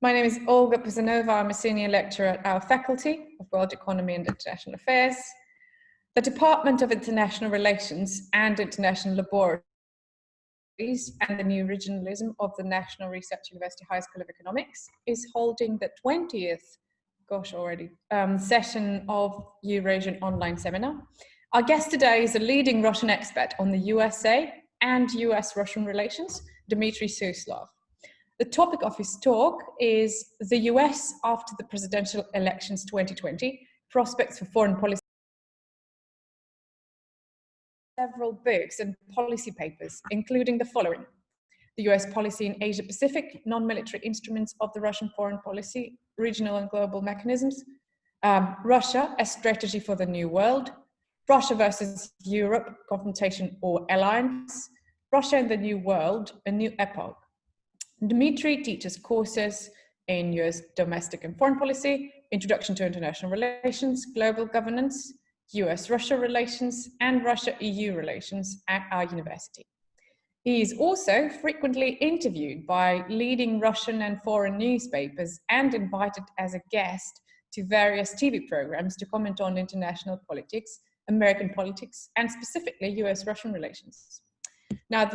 My name is Olga Puzanova. I'm a senior lecturer at our Faculty of World Economy and International Affairs, the Department of International Relations and International Laboratories, and the new Regionalism of the National Research University High School of Economics is holding the 20th, session of Eurasian Online Seminar. Our guest today is a leading Russian expert on the USA and US-Russian relations, Dmitry Suslov. The topic of his talk is the US after the presidential elections 2020, prospects for foreign policy. Several books and policy papers, including the following: The US Policy in Asia Pacific, Non-Military Instruments of the Russian Foreign Policy, Regional and Global Mechanisms, Russia, A Strategy for the New World, Russia versus Europe, Confrontation or Alliance, Russia and the New World, A New Epoch. Dmitry teaches courses in US domestic and foreign policy, Introduction to International Relations, Global Governance, US-Russia relations, and Russia-EU relations at our university. He is also frequently interviewed by leading Russian and foreign newspapers and invited as a guest to various TV programs to comment on international politics, American politics, and specifically US-Russian relations. Now,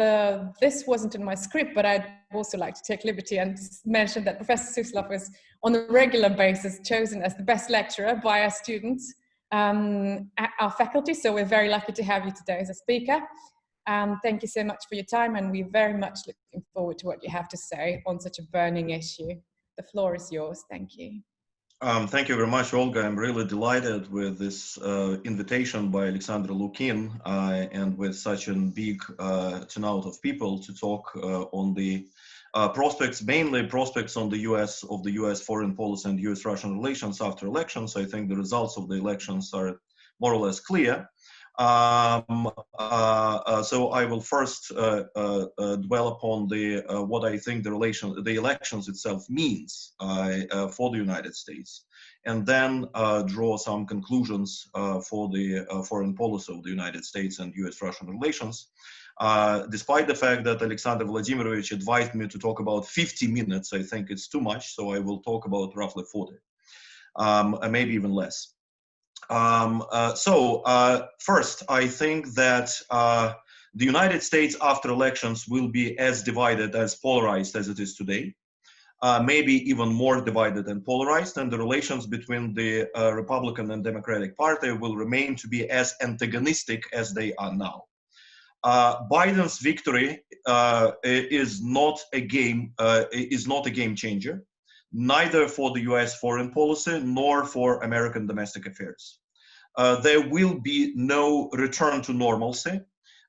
this wasn't in my script, but I'd also like to take liberty and mention that Professor Suslov is on a regular basis chosen as the best lecturer by our students at our faculty. So we're very lucky to have you today as a speaker. Thank you so much for your time, and we're very much looking forward to what you have to say on such a burning issue. The floor is yours. Thank you. Thank you very much, Olga. I'm really delighted with this invitation by Alexander Lukin and with such a big turnout of people to talk on the prospects, mainly prospects on the US foreign policy and US-Russian relations after elections. I think the results of the elections are more or less clear. So I will first dwell upon what I think the elections itself means for the United States, and then draw some conclusions for the foreign policy of the United States and US-Russian relations. Despite the fact that Alexander Vladimirovich advised me to talk about 50 minutes, I think it's too much, so I will talk about roughly 40, maybe even less. First, I think that the United States after elections will be as divided, as polarized as it is today, maybe even more divided and polarized, and the relations between the Republican and Democratic Party will remain to be as antagonistic as they are now. Biden's victory is not a game changer, neither for the US foreign policy nor for American domestic affairs. There will be no return to normalcy,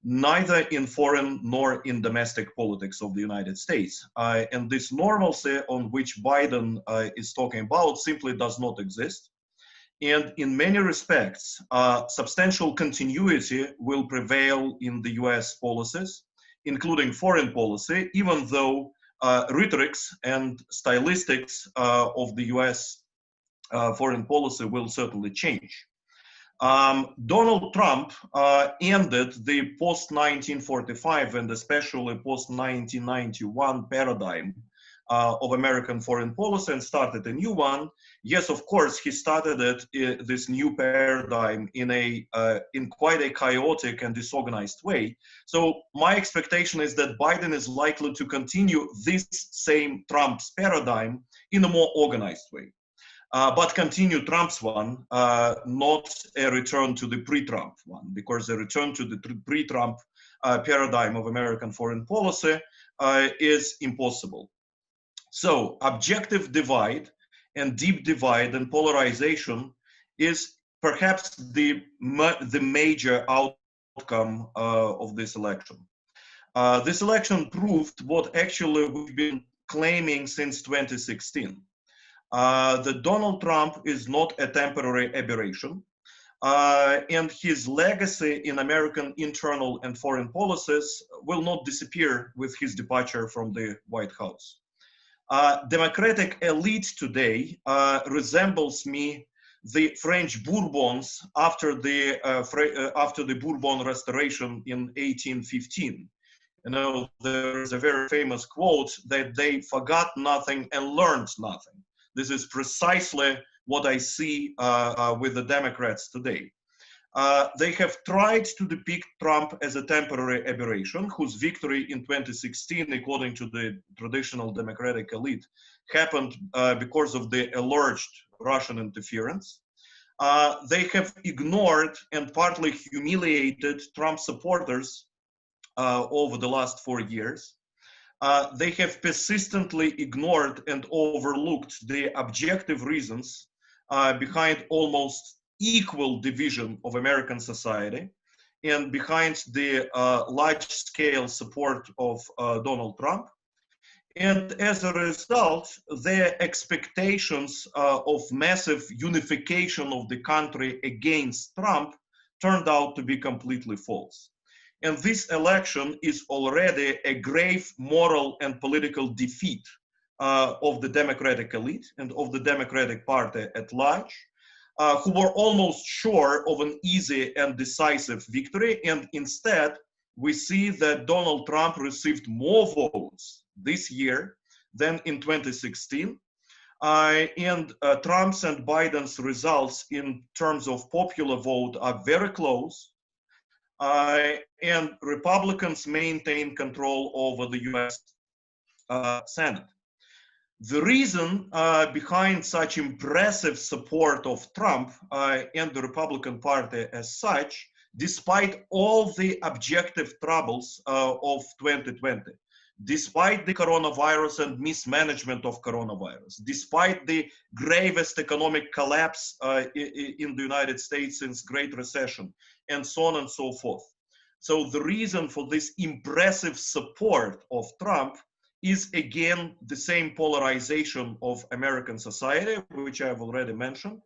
neither in foreign nor in domestic politics of the United States. And this normalcy on which Biden is talking about simply does not exist. And in many respects, substantial continuity will prevail in the US policies, including foreign policy, even though rhetorics and stylistics of the US foreign policy will certainly change. Donald Trump ended the post-1945 and especially post-1991 paradigm of American foreign policy and started a new one. Yes, of course, he started this new paradigm in quite a chaotic and disorganized way. So my expectation is that Biden is likely to continue this same Trump's paradigm in a more organized way, but continue Trump's one, not a return to the pre-Trump one, because a return to the pre-Trump paradigm of American foreign policy is impossible. So objective divide and deep divide and polarization is perhaps the major outcome of this election. This election proved what actually we've been claiming since 2016. That Donald Trump is not a temporary aberration, and his legacy in American internal and foreign policies will not disappear with his departure from the White House. Democratic elite today resembles me the French Bourbons after the Bourbon restoration in 1815, You know, there's a very famous quote that they forgot nothing and learned nothing. This is precisely what I see with the Democrats today. They have tried to depict Trump as a temporary aberration, whose victory in 2016, according to the traditional Democratic elite, happened because of the alleged Russian interference. They have ignored and partly humiliated Trump supporters over the last 4 years. They have persistently ignored and overlooked the objective reasons behind almost equal division of American society and behind the large-scale support of Donald Trump. And as a result, their expectations of massive unification of the country against Trump turned out to be completely false. And this election is already a grave moral and political defeat of the Democratic elite and of the Democratic Party at large, who were almost sure of an easy and decisive victory. And instead, we see that Donald Trump received more votes this year than in 2016. And Trump's and Biden's results in terms of popular vote are very close. And Republicans maintain control over the US Senate. The reason behind such impressive support of Trump and the Republican Party as such, despite all the objective troubles of 2020, despite the coronavirus and mismanagement of coronavirus, despite the gravest economic collapse in the United States since Great Recession, and so on and so forth. So the reason for this impressive support of Trump is again the same polarization of American society, which I have already mentioned,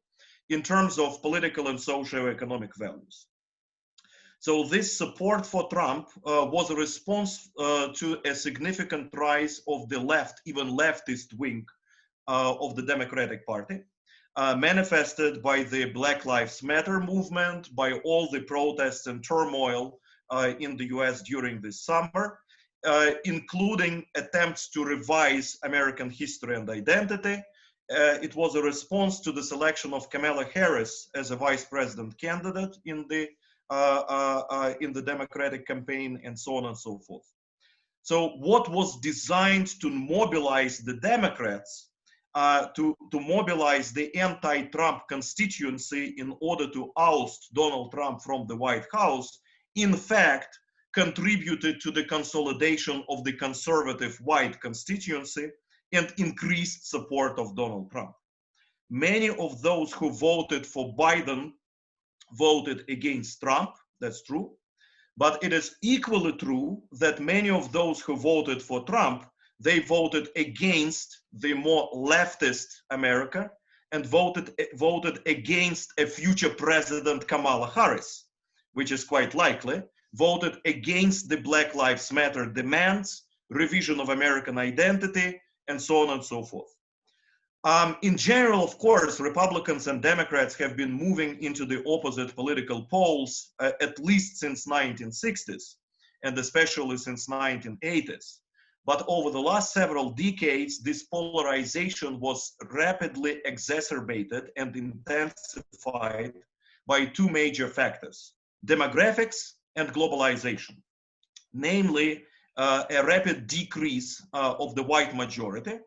in terms of political and socio-economic values. So this support for Trump was a response to a significant rise of the left, even leftist wing of the Democratic Party, manifested by the Black Lives Matter movement, by all the protests and turmoil in the US during this summer, including attempts to revise American history and identity. It was a response to the selection of Kamala Harris as a vice president candidate in the Democratic campaign, and so on and so forth. So what was designed to mobilize the Democrats, to mobilize the anti-Trump constituency in order to oust Donald Trump from the White House, in fact, contributed to the consolidation of the conservative white constituency and increased support of Donald Trump. Many of those who voted for Biden voted against Trump, that's true, but it is equally true that many of those who voted for Trump, they voted against the more leftist America and voted against a future president, Kamala Harris, which is quite likely, voted against the Black Lives Matter demands, revision of American identity, and so on and so forth. In general, of course, Republicans and Democrats have been moving into the opposite political poles at least since 1960s, and especially since 1980s. But over the last several decades, this polarization was rapidly exacerbated and intensified by two major factors: demographics and globalization, namely a rapid decrease of the white majority.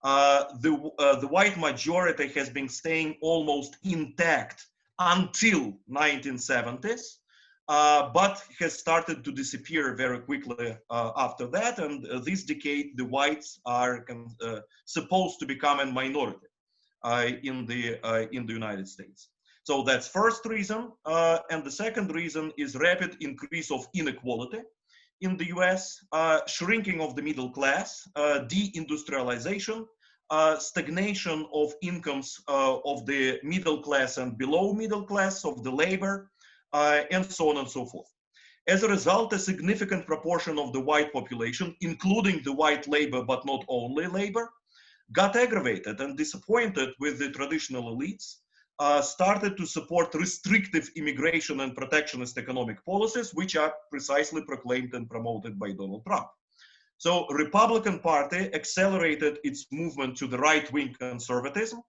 The white majority has been staying almost intact until 1970s, but has started to disappear very quickly after that. And this decade, the whites are supposed to become a minority in the United States. So that's first reason. And the second reason is rapid increase of inequality in the US, shrinking of the middle class, deindustrialization, stagnation of incomes of the middle class and below middle class, of the labor, and so on and so forth. As a result, a significant proportion of the white population, including the white labor, but not only labor, got aggravated and disappointed with the traditional elites, started to support restrictive immigration and protectionist economic policies, which are precisely proclaimed and promoted by Donald Trump. So Republican Party accelerated its movement to the right-wing conservatism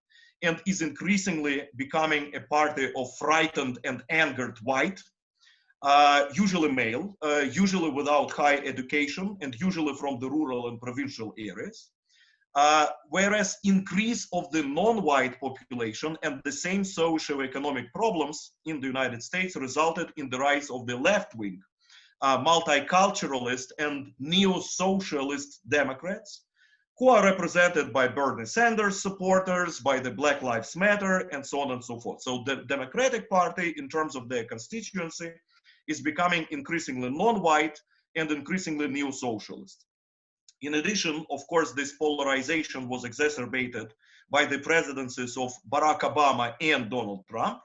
and is increasingly becoming a party of frightened and angered white, usually male, usually without high education, and usually from the rural and provincial areas. Whereas increase of the non-white population and the same socio-economic problems in the United States resulted in the rise of the left-wing, multiculturalist and neo-socialist Democrats, who are represented by Bernie Sanders supporters, by the Black Lives Matter, and so on and so forth. So the Democratic Party, in terms of their constituency, is becoming increasingly non-white and increasingly neo-socialist. In addition, of course, this polarization was exacerbated by the presidencies of Barack Obama and Donald Trump,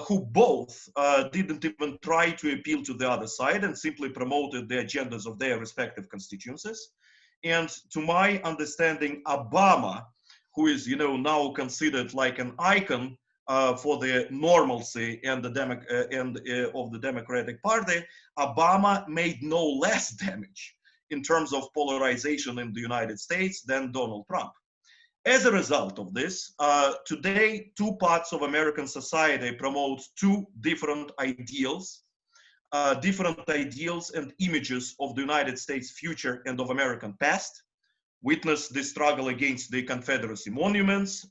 who both didn't even try to appeal to the other side and simply promoted the agendas of their respective constituencies. And to my understanding, Obama, who is, now considered like an icon for the normalcy and of the Democratic Party, Obama made no less damage in terms of polarization in the United States than Donald Trump. As a result of this, today, two parts of American society promote two different ideals and images of the United States future and of American past. Witness the struggle against the Confederacy monuments,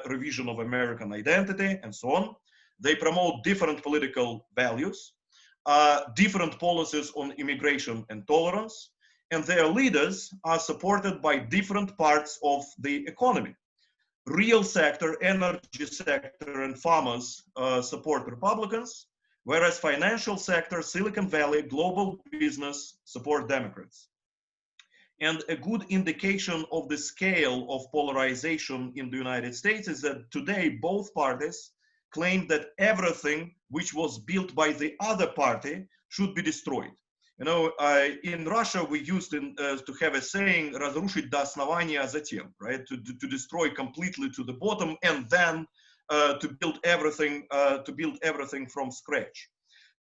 revision of American identity, and so on. They promote different political values, different policies on immigration and tolerance, and their leaders are supported by different parts of the economy. Real sector, energy sector, and farmers support Republicans, whereas financial sector, Silicon Valley, global business support Democrats. And a good indication of the scale of polarization in the United States is that today both parties claim that everything which was built by the other party should be destroyed. In Russia, we used to have a saying, разрушить до основания, а затем, right? To destroy completely to the bottom and then to build everything from scratch.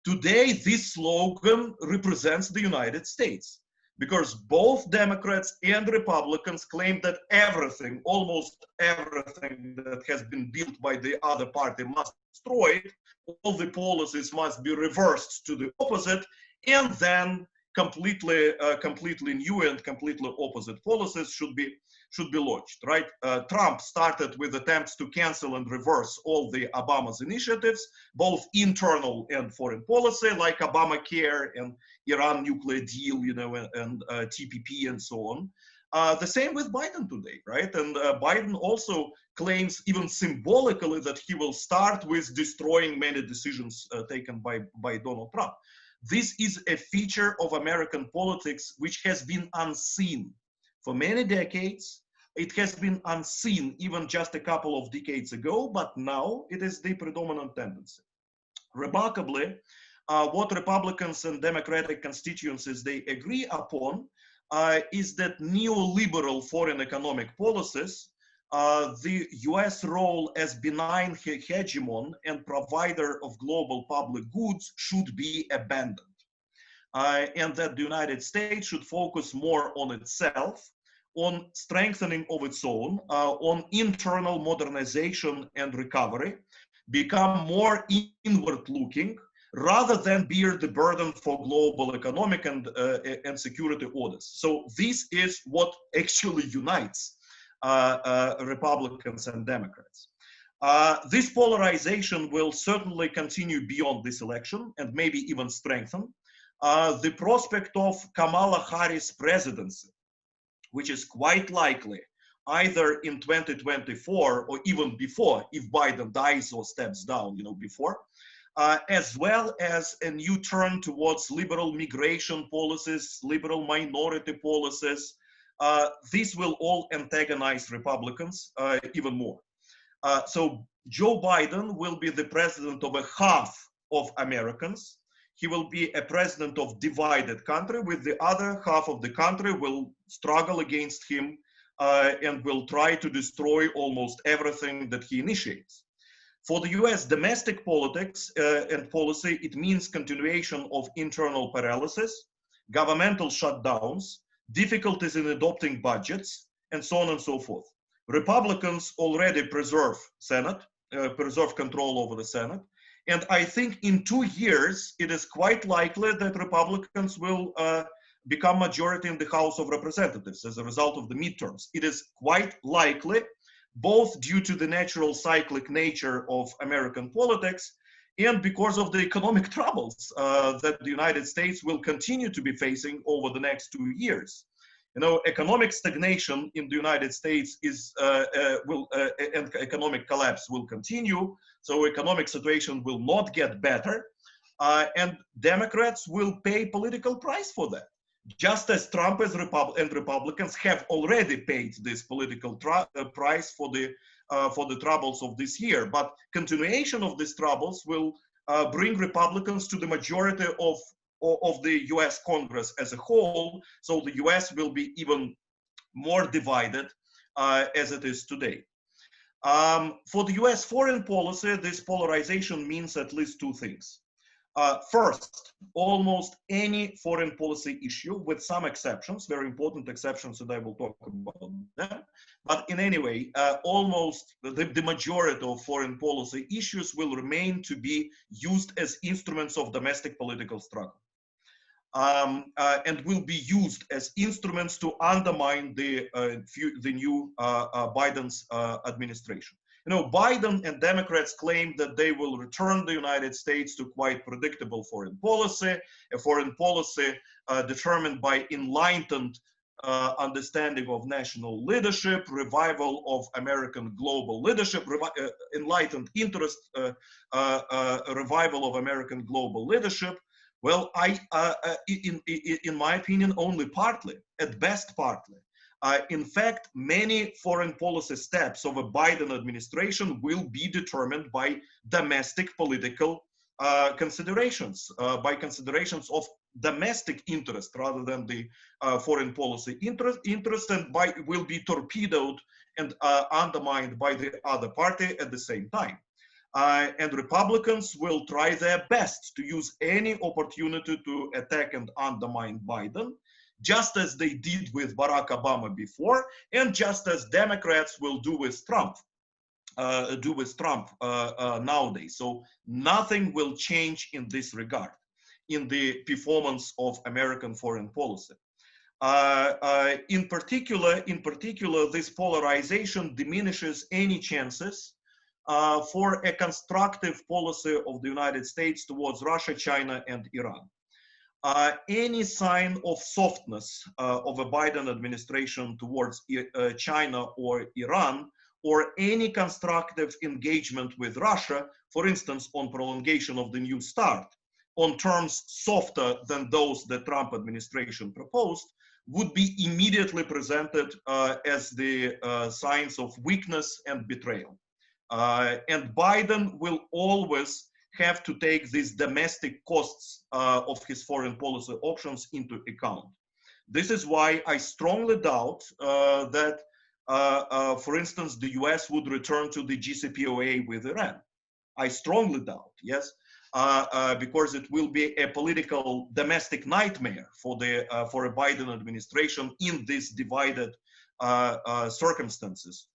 Today, this slogan represents the United States because both Democrats and Republicans claim that everything, almost everything that has been built by the other party must be destroyed. All the policies must be reversed to the opposite, and then completely new and completely opposite policies should be launched, right? Trump started with attempts to cancel and reverse all the Obama's initiatives, both internal and foreign policy, like Obamacare and Iran nuclear deal, and TPP and so on. The same with Biden today, right? And Biden also claims, even symbolically, that he will start with destroying many decisions taken by Donald Trump. This is a feature of American politics which has been unseen for many decades. It has been unseen even just a couple of decades ago, but now it is the predominant tendency. Remarkably, what Republicans and Democratic constituencies they agree upon is that neoliberal foreign economic policies, the US role as benign hegemon and provider of global public goods should be abandoned. And that the United States should focus more on itself, on strengthening of its own, on internal modernization and recovery, become more inward looking, rather than bear the burden for global economic and security orders. So this is what actually unites Republicans and Democrats. This polarization will certainly continue beyond this election and maybe even strengthen. The prospect of Kamala Harris presidency, which is quite likely either in 2024 or even before, if Biden dies or steps down, before, as well as a new turn towards liberal migration policies, liberal minority policies. These will all antagonize Republicans even more. So Joe Biden will be the president of a half of Americans. He will be a president of divided country, with the other half of the country will struggle against him and will try to destroy almost everything that he initiates. For the US domestic politics and policy, it means continuation of internal paralysis, governmental shutdowns, difficulties in adopting budgets, and so on and so forth. Republicans already preserve control over the Senate. And I think in 2 years, it is quite likely that Republicans will become majority in the House of Representatives as a result of the midterms. It is quite likely, both due to the natural cyclic nature of American politics and because of the economic troubles that the United States will continue to be facing over the next 2 years. You know, economic stagnation in the United States is and economic collapse will continue. So economic situation will not get better, and Democrats will pay political price for that. Just as Trump and Republicans have already paid this political price for the troubles of this year. But continuation of these troubles will bring Republicans to the majority of the US Congress as a whole. So the US will be even more divided as it is today. For the US foreign policy, this polarization means at least two things. First, almost any foreign policy issue, with some exceptions, very important exceptions, and I will talk about them. But in any way, almost the majority of foreign policy issues will remain to be used as instruments of domestic political struggle. And will be used as instruments to undermine the new Biden's administration. You know, Biden and Democrats claim that they will return the United States to quite predictable foreign policy, a foreign policy determined by enlightened understanding of national leadership, revival of American global leadership, enlightened interest, revival of American global leadership. Well, in my opinion, only partly, at best partly. In fact, many foreign policy steps of a Biden administration will be determined by domestic political considerations, by considerations of domestic interest rather than the foreign policy interest, and will be torpedoed and undermined by the other party at the same time. And Republicans will try their best to use any opportunity to attack and undermine Biden, just as they did with Barack Obama before, and just as Democrats will do with Trump, nowadays. So nothing will change in this regard, in the performance of American foreign policy. In particular, this polarization diminishes any chances for a constructive policy of the United States towards Russia, China, and Iran. Any sign of softness of a Biden administration towards China or Iran, or any constructive engagement with Russia, for instance, on prolongation of the New START, on terms softer than those the Trump administration proposed, would be immediately presented as the signs of weakness and betrayal. And Biden will always have to take these domestic costs of his foreign policy options into account. This is why I strongly doubt that, for instance, the US would return to the JCPOA with Iran. I strongly doubt, yes, because it will be a political domestic nightmare for a Biden administration in these divided circumstances.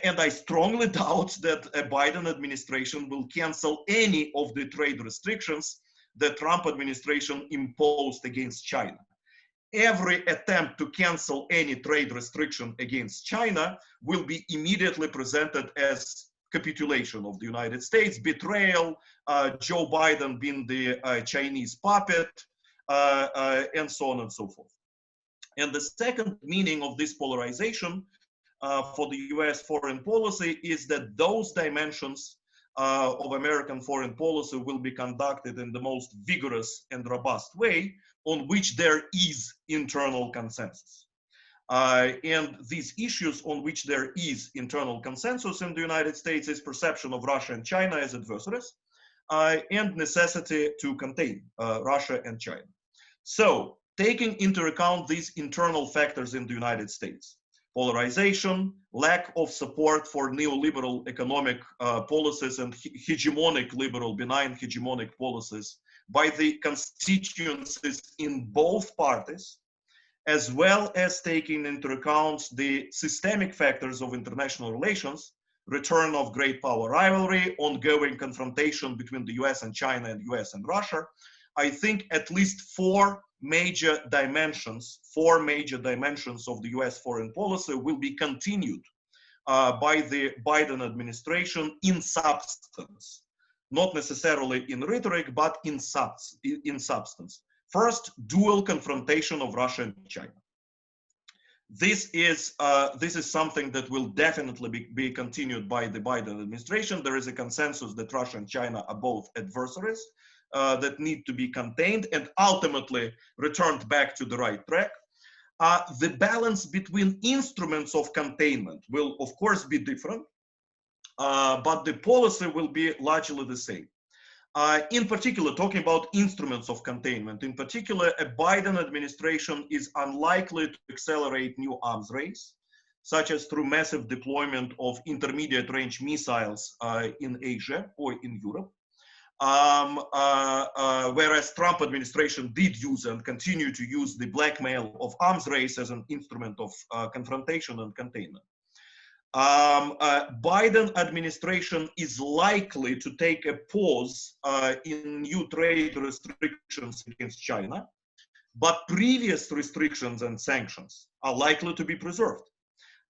And I strongly doubt that a Biden administration will cancel any of the trade restrictions the Trump administration imposed against China. Every attempt to cancel any trade restriction against China will be immediately presented as capitulation of the United States, betrayal, Joe Biden being the Chinese puppet, and so on and so forth. And the second meaning of this polarization for the US foreign policy is that those dimensions of American foreign policy will be conducted in the most vigorous and robust way on which there is internal consensus. And these issues on which there is internal consensus in the United States is perception of Russia and China as adversaries and necessity to contain Russia and China. So taking into account these internal factors in the United States, polarization, lack of support for neoliberal economic policies and hegemonic liberal, benign hegemonic policies by the constituencies in both parties, as well as taking into account the systemic factors of international relations, return of great power rivalry, ongoing confrontation between the US and China and US and Russia, I think at least four major dimensions of the US foreign policy will be continued by the Biden administration in substance, not necessarily in rhetoric, but in substance. First, dual confrontation of Russia and China. This is something that will definitely be continued by the Biden administration. There is a consensus that Russia and China are both adversaries that need to be contained and ultimately returned back to the right track. The balance between instruments of containment will, of course, be different, but the policy will be largely the same. In particular, talking about instruments of containment, in particular, a Biden administration is unlikely to accelerate new arms race, such as through massive deployment of intermediate range missiles in Asia or in Europe. Whereas Trump administration did use and continue to use the blackmail of arms race as an instrument of confrontation and containment. Biden administration is likely to take a pause in new trade restrictions against China, but previous restrictions and sanctions are likely to be preserved.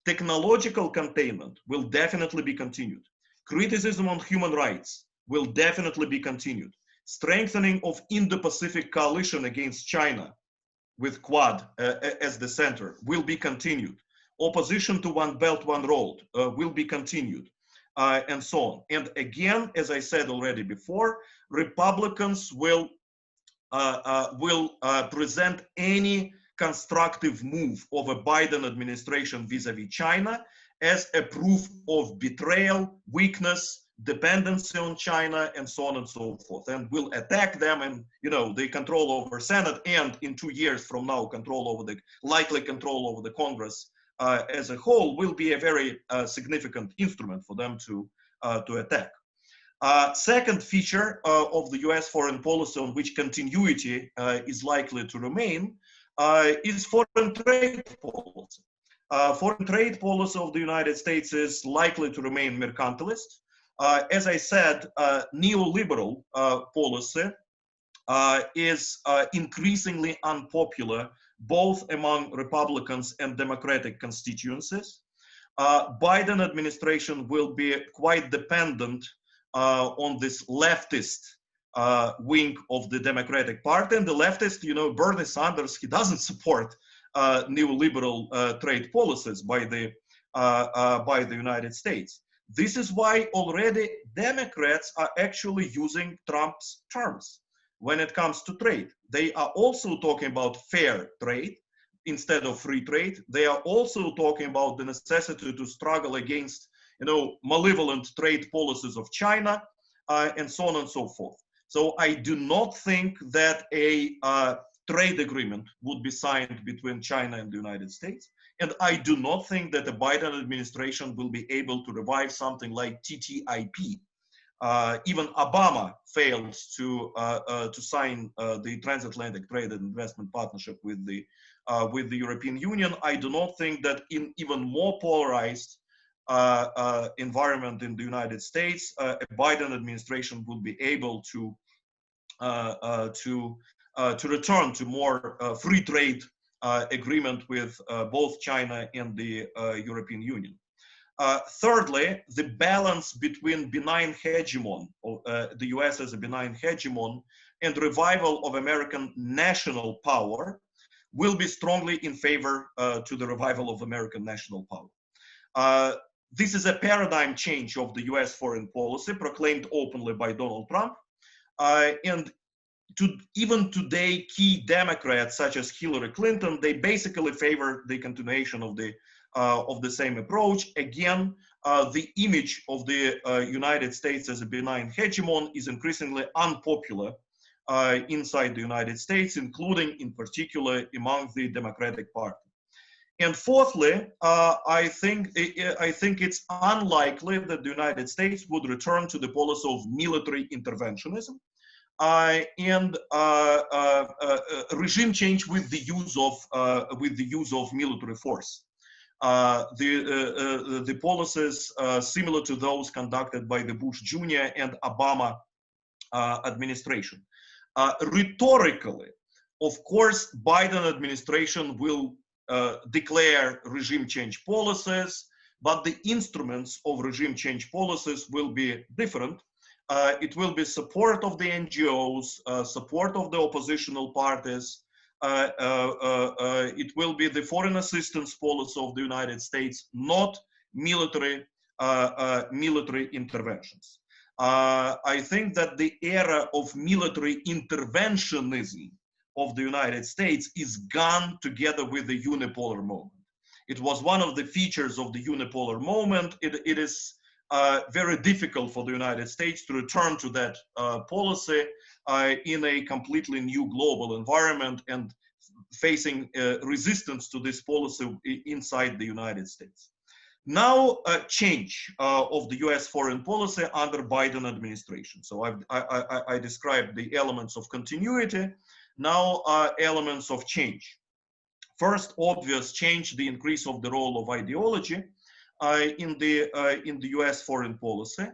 Technological containment will definitely be continued. Criticism on human rights will definitely be continued. Strengthening of Indo-Pacific coalition against China with Quad as the center will be continued. Opposition to One Belt, One Road will be continued, and so on. And again, as I said already before, Republicans will present any constructive move of a Biden administration vis-a-vis China as a proof of betrayal, weakness, dependency on China, and so on and so forth, and will attack them. And the control over Senate, and in 2 years from now, likely control over the Congress as a whole, will be a very significant instrument for them to attack. Second feature of the US foreign policy on which continuity is likely to remain is foreign trade policy. Foreign trade policy of the United States is likely to remain mercantilist. As I said, neoliberal policy is increasingly unpopular both among Republicans and Democratic constituencies. Biden administration will be quite dependent on this leftist wing of the Democratic Party. And the leftist, Bernie Sanders, he doesn't support neoliberal trade policies by the United States. This is why already Democrats are actually using Trump's terms when it comes to trade. They are also talking about fair trade instead of free trade. They are also talking about the necessity to struggle against, malevolent trade policies of China, and so on and so forth. So I do not think that a trade agreement would be signed between China and the United States. And I do not think that the Biden administration will be able to revive something like TTIP. Even Obama failed to sign the Transatlantic Trade and Investment Partnership with the European Union. I do not think that in even more polarized environment in the United States, a Biden administration would be able to return to more free trade agreement with both China and the European Union. Thirdly, the balance between benign hegemon, the US as a benign hegemon, and revival of American national power will be strongly in favor to the revival of American national power. This is a paradigm change of the US foreign policy proclaimed openly by Donald Trump. And even today, key Democrats such as Hillary Clinton, they basically favor the continuation of the same approach. Again, the image of the United States as a benign hegemon is increasingly unpopular inside the United States, including in particular among the Democratic Party. And fourthly, I think it's unlikely that the United States would return to the policy of military interventionism and regime change with the use of military force. The policies similar to those conducted by the Bush Jr. and Obama administration. Rhetorically, of course, Biden administration will declare regime change policies, but the instruments of regime change policies will be different. It will be support of the NGOs, support of the oppositional parties. It will be the foreign assistance policy of the United States, not military interventions. I think that the era of military interventionism of the United States is gone together with the unipolar moment. It was one of the features of the unipolar moment. It is very difficult for the United States to return to that policy in a completely new global environment and facing resistance to this policy inside the United States. Now, change of the US foreign policy under Biden administration. So I described the elements of continuity. Now, elements of change. First, obvious change, the increase of the role of ideology in the US foreign policy.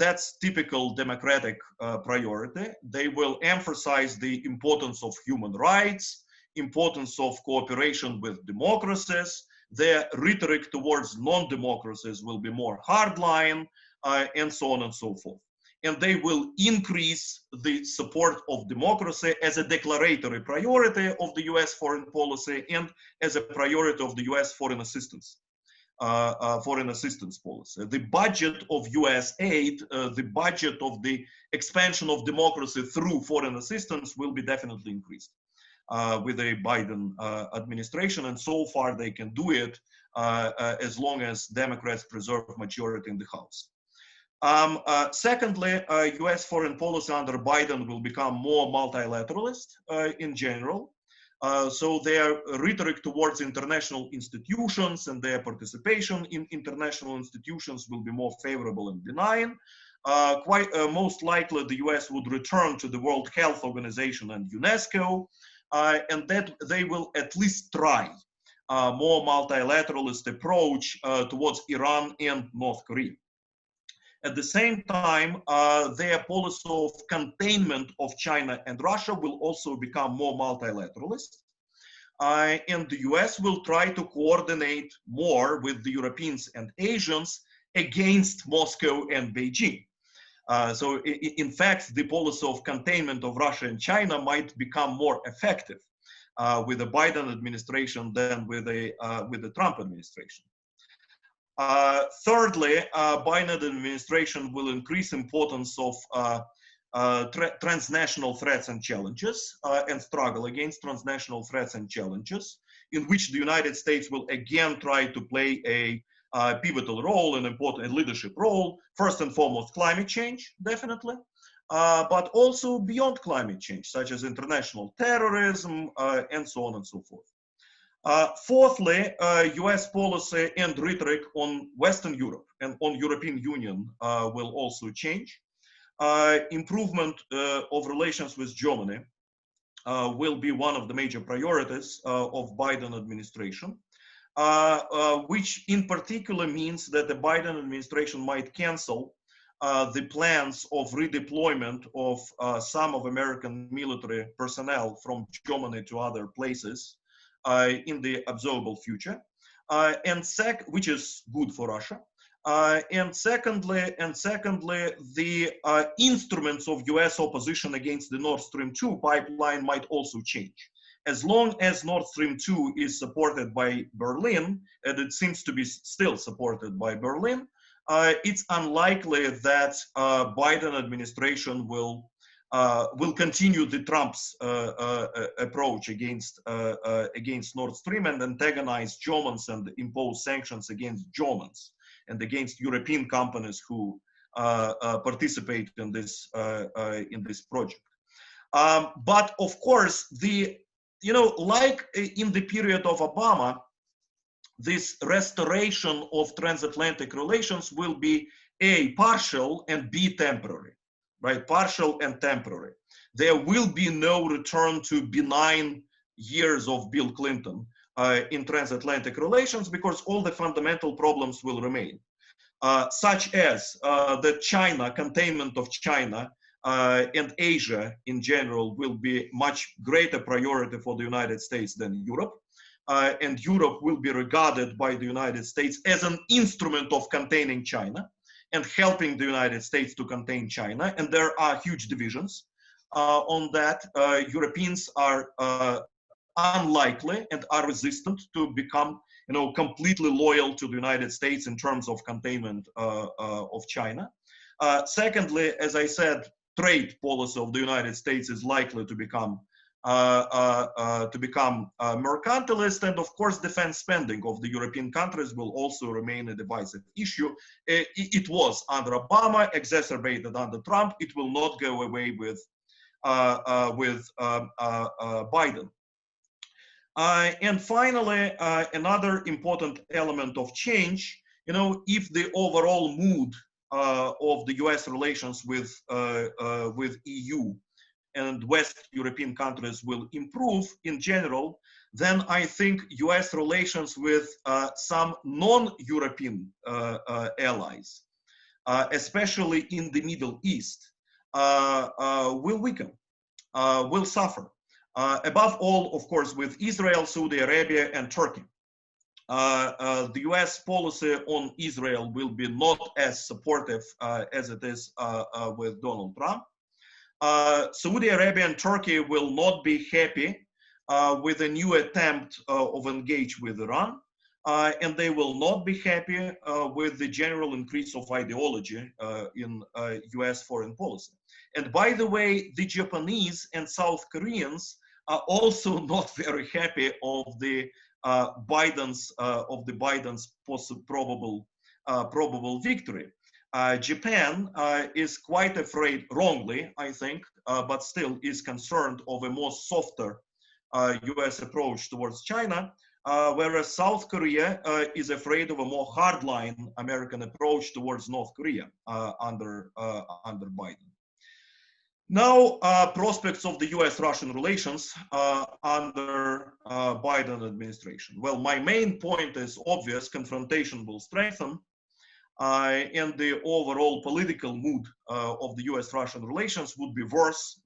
That's typical democratic priority. They will emphasize the importance of human rights, importance of cooperation with democracies. Their rhetoric towards non-democracies will be more hardline, and so on and so forth. And they will increase the support of democracy as a declaratory priority of the US foreign policy and as a priority of the US foreign assistance policy. The budget of US aid, the budget of the expansion of democracy through foreign assistance will be definitely increased with a Biden administration, and so far they can do it as long as Democrats preserve majority in the House. Secondly, US foreign policy under Biden will become more multilateralist in general. So their rhetoric towards international institutions and their participation in international institutions will be more favorable and benign. Most likely the US would return to the World Health Organization and UNESCO, and that they will at least try a more multilateralist approach towards Iran and North Korea. At the same time, their policy of containment of China and Russia will also become more multilateralist. And the US will try to coordinate more with the Europeans and Asians against Moscow and Beijing. So in fact, the policy of containment of Russia and China might become more effective with the Biden administration than with the Trump administration. Thirdly, Biden administration will increase importance of transnational threats and challenges and struggle against transnational threats and challenges, in which the United States will again try to play a pivotal role, an important leadership role, first and foremost climate change, definitely, but also beyond climate change, such as international terrorism and so on and so forth. Fourthly, US policy and rhetoric on Western Europe and on European Union will also change. Improvement of relations with Germany will be one of the major priorities of Biden administration, which in particular means that the Biden administration might cancel the plans of redeployment of some of American military personnel from Germany to other places in the observable future, which is good for Russia. And secondly, the instruments of US opposition against the Nord Stream 2 pipeline might also change. As long as Nord Stream 2 is supported by Berlin, and it seems to be still supported by Berlin, it's unlikely that Biden administration will continue the Trump's approach against Nord Stream and antagonize Germans and impose sanctions against Germans and against European companies who participate in this project. But of course, like in the period of Obama, this restoration of transatlantic relations will be A, partial, and B, temporary, right? Partial and temporary. There will be no return to benign years of Bill Clinton in transatlantic relations, because all the fundamental problems will remain, such as the containment of China and Asia in general will be much greater priority for the United States than Europe. And Europe will be regarded by the United States as an instrument of containing China and helping the United States to contain China. And there are huge divisions on that. Europeans are unlikely and are resistant to become, completely loyal to the United States in terms of containment of China. Secondly, as I said, trade policy of the United States is likely to become mercantilist, and of course defense spending of the European countries will also remain a divisive issue. It was under Obama, exacerbated under Trump. It will not go away with Biden. And finally, another important element of change, if the overall mood of the U.S. relations with EU and West European countries will improve in general, then I think US relations with some non-European allies, especially in the Middle East, will weaken, will suffer. Above all, of course, with Israel, Saudi Arabia, and Turkey. The US policy on Israel will be not as supportive as it is with Donald Trump. Saudi Arabia and Turkey will not be happy with a new attempt of engage with Iran, and they will not be happy with the general increase of ideology in US foreign policy. And by the way, the Japanese and South Koreans are also not very happy of the Biden's probable victory. Japan is quite afraid, wrongly, I think, but still is concerned of a more softer US approach towards China, whereas South Korea is afraid of a more hardline American approach towards North Korea under Biden. Now, prospects of the US-Russian relations under Biden administration. Well, my main point is obvious: confrontation will strengthen. And the overall political mood of the US-Russian relations would be worse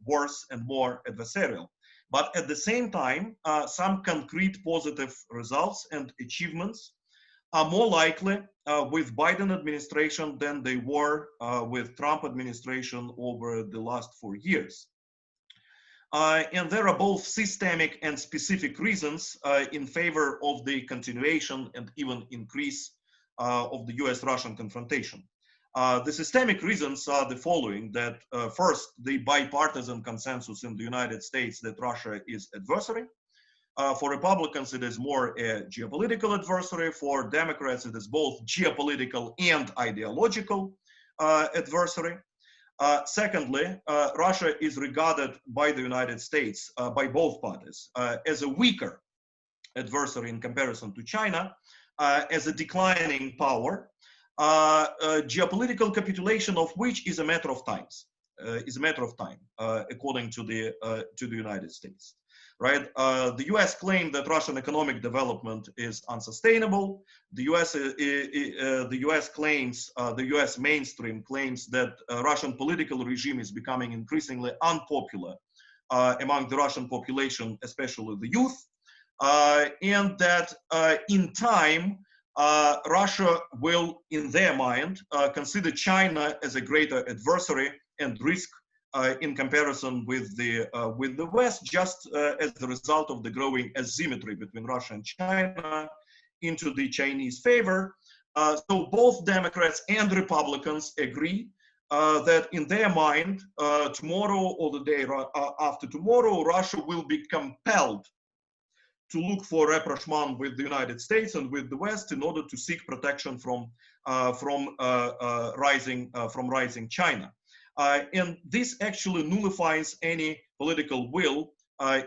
and more adversarial. But at the same time, some concrete positive results and achievements are more likely with Biden administration than they were with Trump administration over the last 4 years. And there are both systemic and specific reasons in favor of the continuation and even increase of the US-Russian confrontation. The systemic reasons are the following: that first, the bipartisan consensus in the United States that Russia is adversary. For Republicans, it is more a geopolitical adversary. For Democrats, it is both geopolitical and ideological adversary. Secondly, Russia is regarded by the United States, by both parties, as a weaker adversary in comparison to China, as a declining power, geopolitical capitulation of which is a matter of time, according to the United States. Right? The US claimed that Russian economic development is unsustainable. The US mainstream claims that Russian political regime is becoming increasingly unpopular among the Russian population, especially the youth, and that in time, Russia will, in their mind, consider China as a greater adversary and risk in comparison with the West, just as the result of the growing asymmetry between Russia and China into the Chinese favor. So both Democrats and Republicans agree that in their mind, tomorrow or the day after tomorrow, Russia will be compelled to look for rapprochement with the United States and with the West in order to seek protection from rising China. And this actually nullifies any political will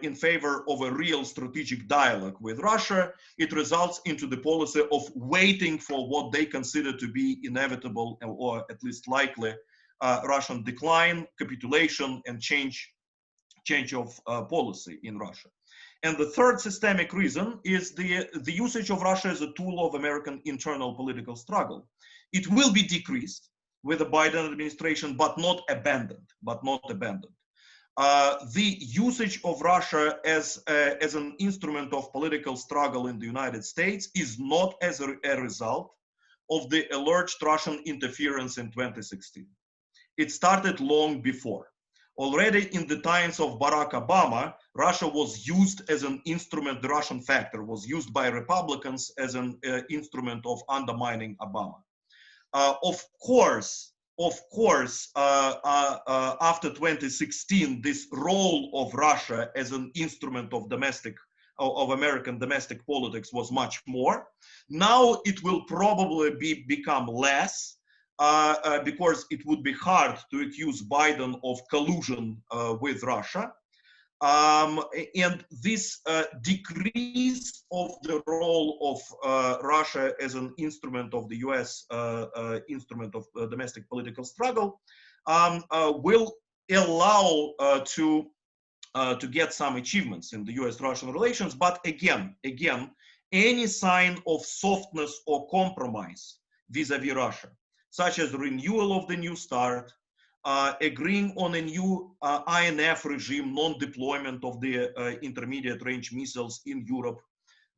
in favor of a real strategic dialogue with Russia, it results into the policy of waiting for what they consider to be inevitable or at least likely Russian decline, capitulation, and change of policy in Russia. And the third systemic reason is the usage of Russia as a tool of American internal political struggle. It will be decreased with the Biden administration, but not abandoned. The usage of Russia as an instrument of political struggle in the United States is not as a result of the alleged Russian interference in 2016. It started long before. Already in the times of Barack Obama, Russia was used as an instrument, the Russian factor was used by Republicans as an instrument of undermining Obama. Of course, after 2016, this role of Russia as an instrument of American domestic politics was much more. Now it will probably become less because it would be hard to accuse Biden of collusion with Russia. And this decrease of the role of Russia as an instrument of the US instrument of domestic political struggle will allow to get some achievements in the US-Russian relations. But again, any sign of softness or compromise vis-a-vis Russia, such as renewal of the New START, agreeing on a new INF regime, non-deployment of the intermediate range missiles in Europe,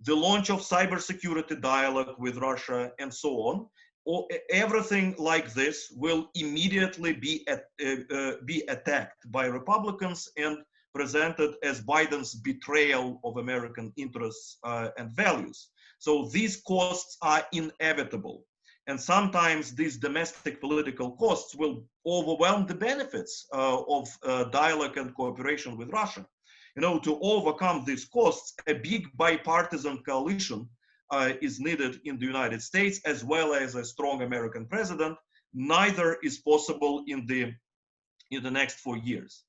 the launch of cybersecurity dialogue with Russia, and so on. Everything like this will immediately be attacked by Republicans and presented as Biden's betrayal of American interests and values. So these costs are inevitable. And sometimes these domestic political costs will overwhelm the benefits of dialogue and cooperation with Russia. You know, to overcome these costs, a big bipartisan coalition is needed in the United States, as well as a strong American president. Neither is possible in the next 4 years.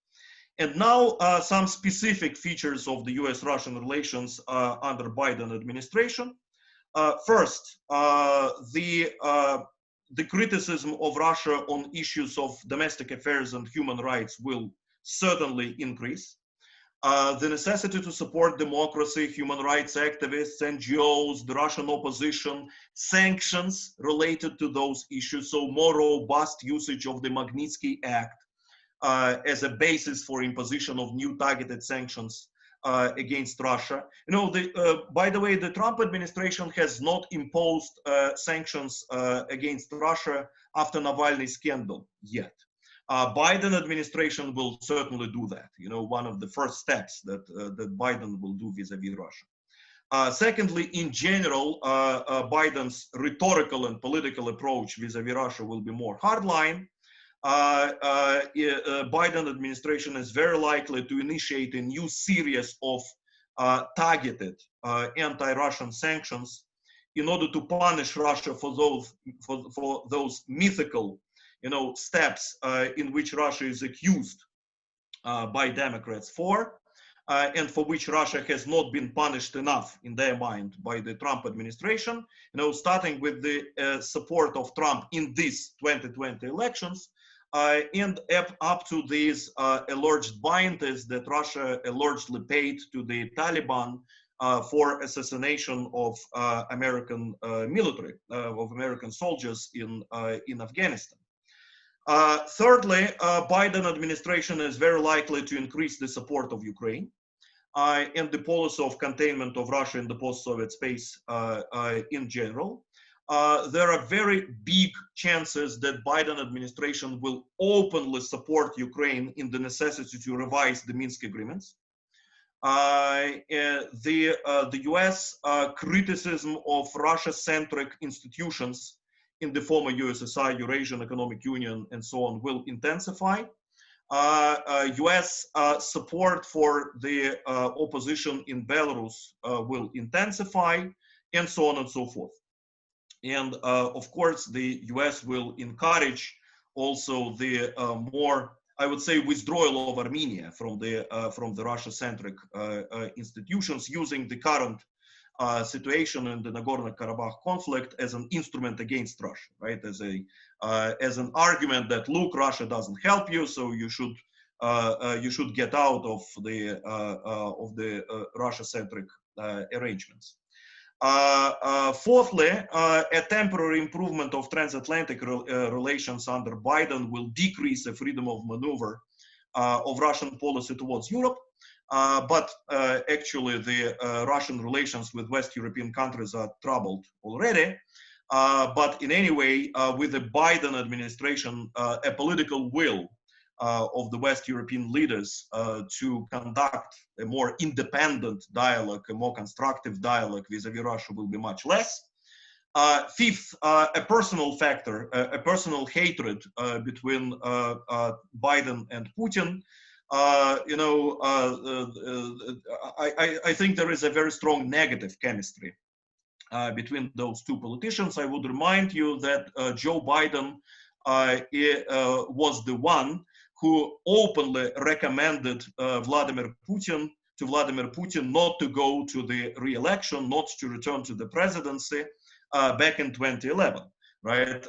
And now some specific features of the US-Russian relations under Biden administration. First, the criticism of Russia on issues of domestic affairs and human rights will certainly increase. The necessity to support democracy, human rights activists, NGOs, the Russian opposition, sanctions related to those issues, so more robust usage of the Magnitsky Act as a basis for imposition of new targeted sanctions against Russia. You know, by the way, the Trump administration has not imposed sanctions against Russia after Navalny scandal yet. Biden administration will certainly do that. You know, one of the first steps that Biden will do vis-a-vis Russia. Secondly, in general, Biden's rhetorical and political approach vis-a-vis Russia will be more hardline. Biden administration is very likely to initiate a new series of targeted anti-Russian sanctions in order to punish Russia for those mythical, you know, steps in which Russia is accused by Democrats for, and for which Russia has not been punished enough in their mind by the Trump administration. You know, starting with the support of Trump in these 2020 elections, and up to these alleged bounties that Russia allegedly paid to the Taliban for assassination of American military, of American soldiers in Afghanistan. Thirdly, Biden administration is very likely to increase the support of Ukraine and the policy of containment of Russia in the post-Soviet space in general. There are very big chances that Biden administration will openly support Ukraine in the necessity to revise the Minsk agreements. The US criticism of Russia-centric institutions in the former USSR, Eurasian Economic Union, and so on will intensify. US support for the opposition in Belarus will intensify, and so on and so forth. And of course, the US will encourage also the more I would say, withdrawal of Armenia from the Russia-centric institutions, using the current situation in the Nagorno-Karabakh conflict as an instrument against Russia, right? As an argument that, look, Russia doesn't help you, so you should get out of the Russia-centric arrangements. Fourthly, a temporary improvement of transatlantic relations under Biden will decrease the freedom of maneuver of Russian policy towards Europe. But actually, the Russian relations with West European countries are troubled already. But in any way, with the Biden administration, a political will of the West European leaders to conduct a more independent dialogue, a more constructive dialogue vis-a-vis Russia will be much less. Fifth, a personal factor, a personal hatred between Biden and Putin. I think there is a very strong negative chemistry between those two politicians. I would remind you that Joe Biden was the one who openly recommended Vladimir Putin not to go to the re-election, not to return to the presidency back in 2011. Right?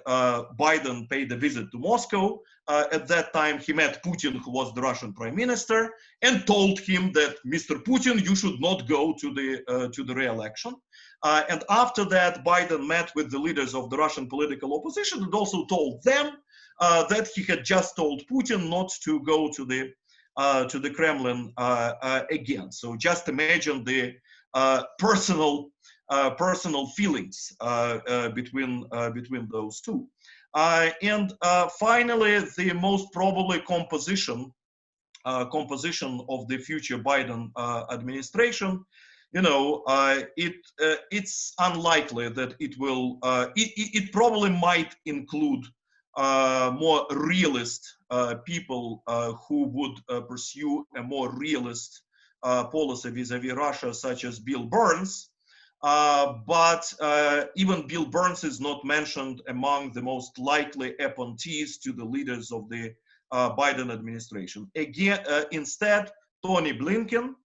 Biden paid a visit to Moscow. At that time, he met Putin, who was the Russian prime minister, and told him that, Mr. Putin, you should not go to the re-election. And after that, Biden met with the leaders of the Russian political opposition and also told them that he had just told Putin not to go to the Kremlin again. So just imagine the personal feelings between those two. And finally, the most probably composition of the future Biden administration, it's unlikely that it will. It probably might include more realist people who would pursue a more realist policy vis-a-vis Russia, such as Bill Burns. But even Bill Burns is not mentioned among the most likely appointees to the leaders of the Biden administration. Again, instead, Tony Blinken,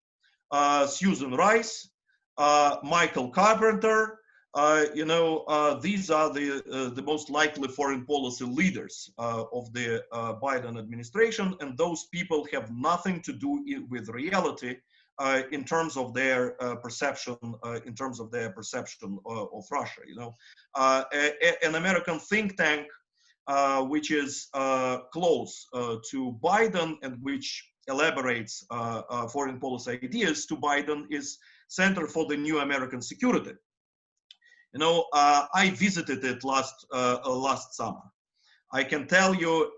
Susan Rice, Michael Carpenter, these are the most likely foreign policy leaders of the Biden administration, and those people have nothing to do with reality in terms of their perception, of Russia. An American think tank which is close to Biden and which elaborates foreign policy ideas to Biden is Center for the New American Security. I visited it last summer. I can tell you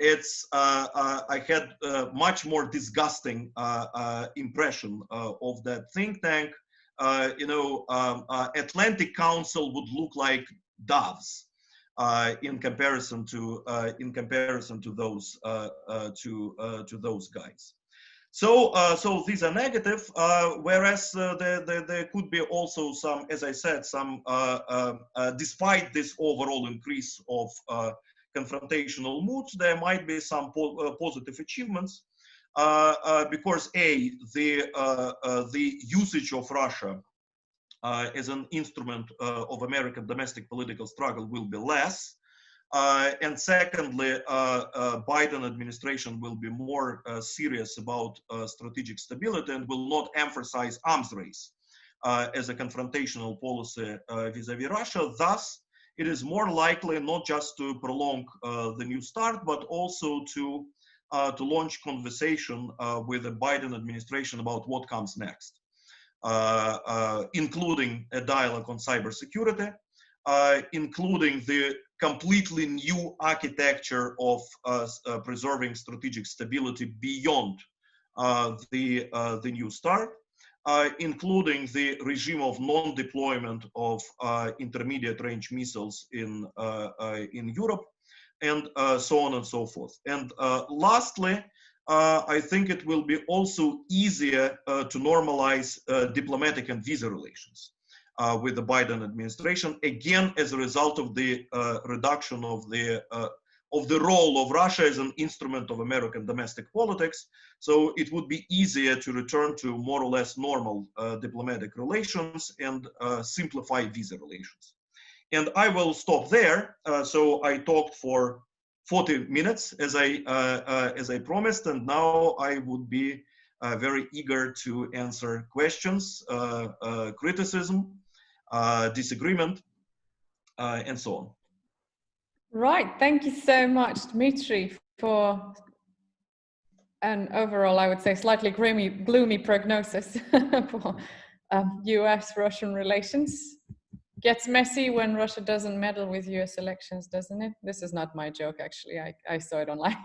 I had a much more disgusting impression of that think tank. Atlantic Council would look like doves in comparison to those guys. So these are negative, whereas there could be also some, as I said, some despite this overall increase of confrontational moods, there might be some positive achievements because the usage of Russia as an instrument of American domestic political struggle will be less. And secondly, Biden administration will be more serious about strategic stability and will not emphasize arms race as a confrontational policy vis-a-vis Russia. Thus, it is more likely not just to prolong the New START, but also to launch conversation with the Biden administration about what comes next, including a dialogue on cybersecurity, including the completely new architecture of preserving strategic stability beyond the New START, including the regime of non-deployment of intermediate range missiles in Europe, and so on and so forth. And lastly, I think it will be also easier to normalize diplomatic and visa relations with the Biden administration, again, as a result of the reduction of the of the role of Russia as an instrument of American domestic politics. So it would be easier to return to more or less normal diplomatic relations and simplify visa relations. And I will stop there. So I talked for 40 minutes as I promised, and now I would be very eager to answer questions, criticism, disagreement, and so on. Right, thank you so much, Dmitry, for an overall, I would say, slightly gloomy prognosis for US-Russian relations. Gets messy when Russia doesn't meddle with US elections, doesn't it? This is not my joke, actually. I saw it online.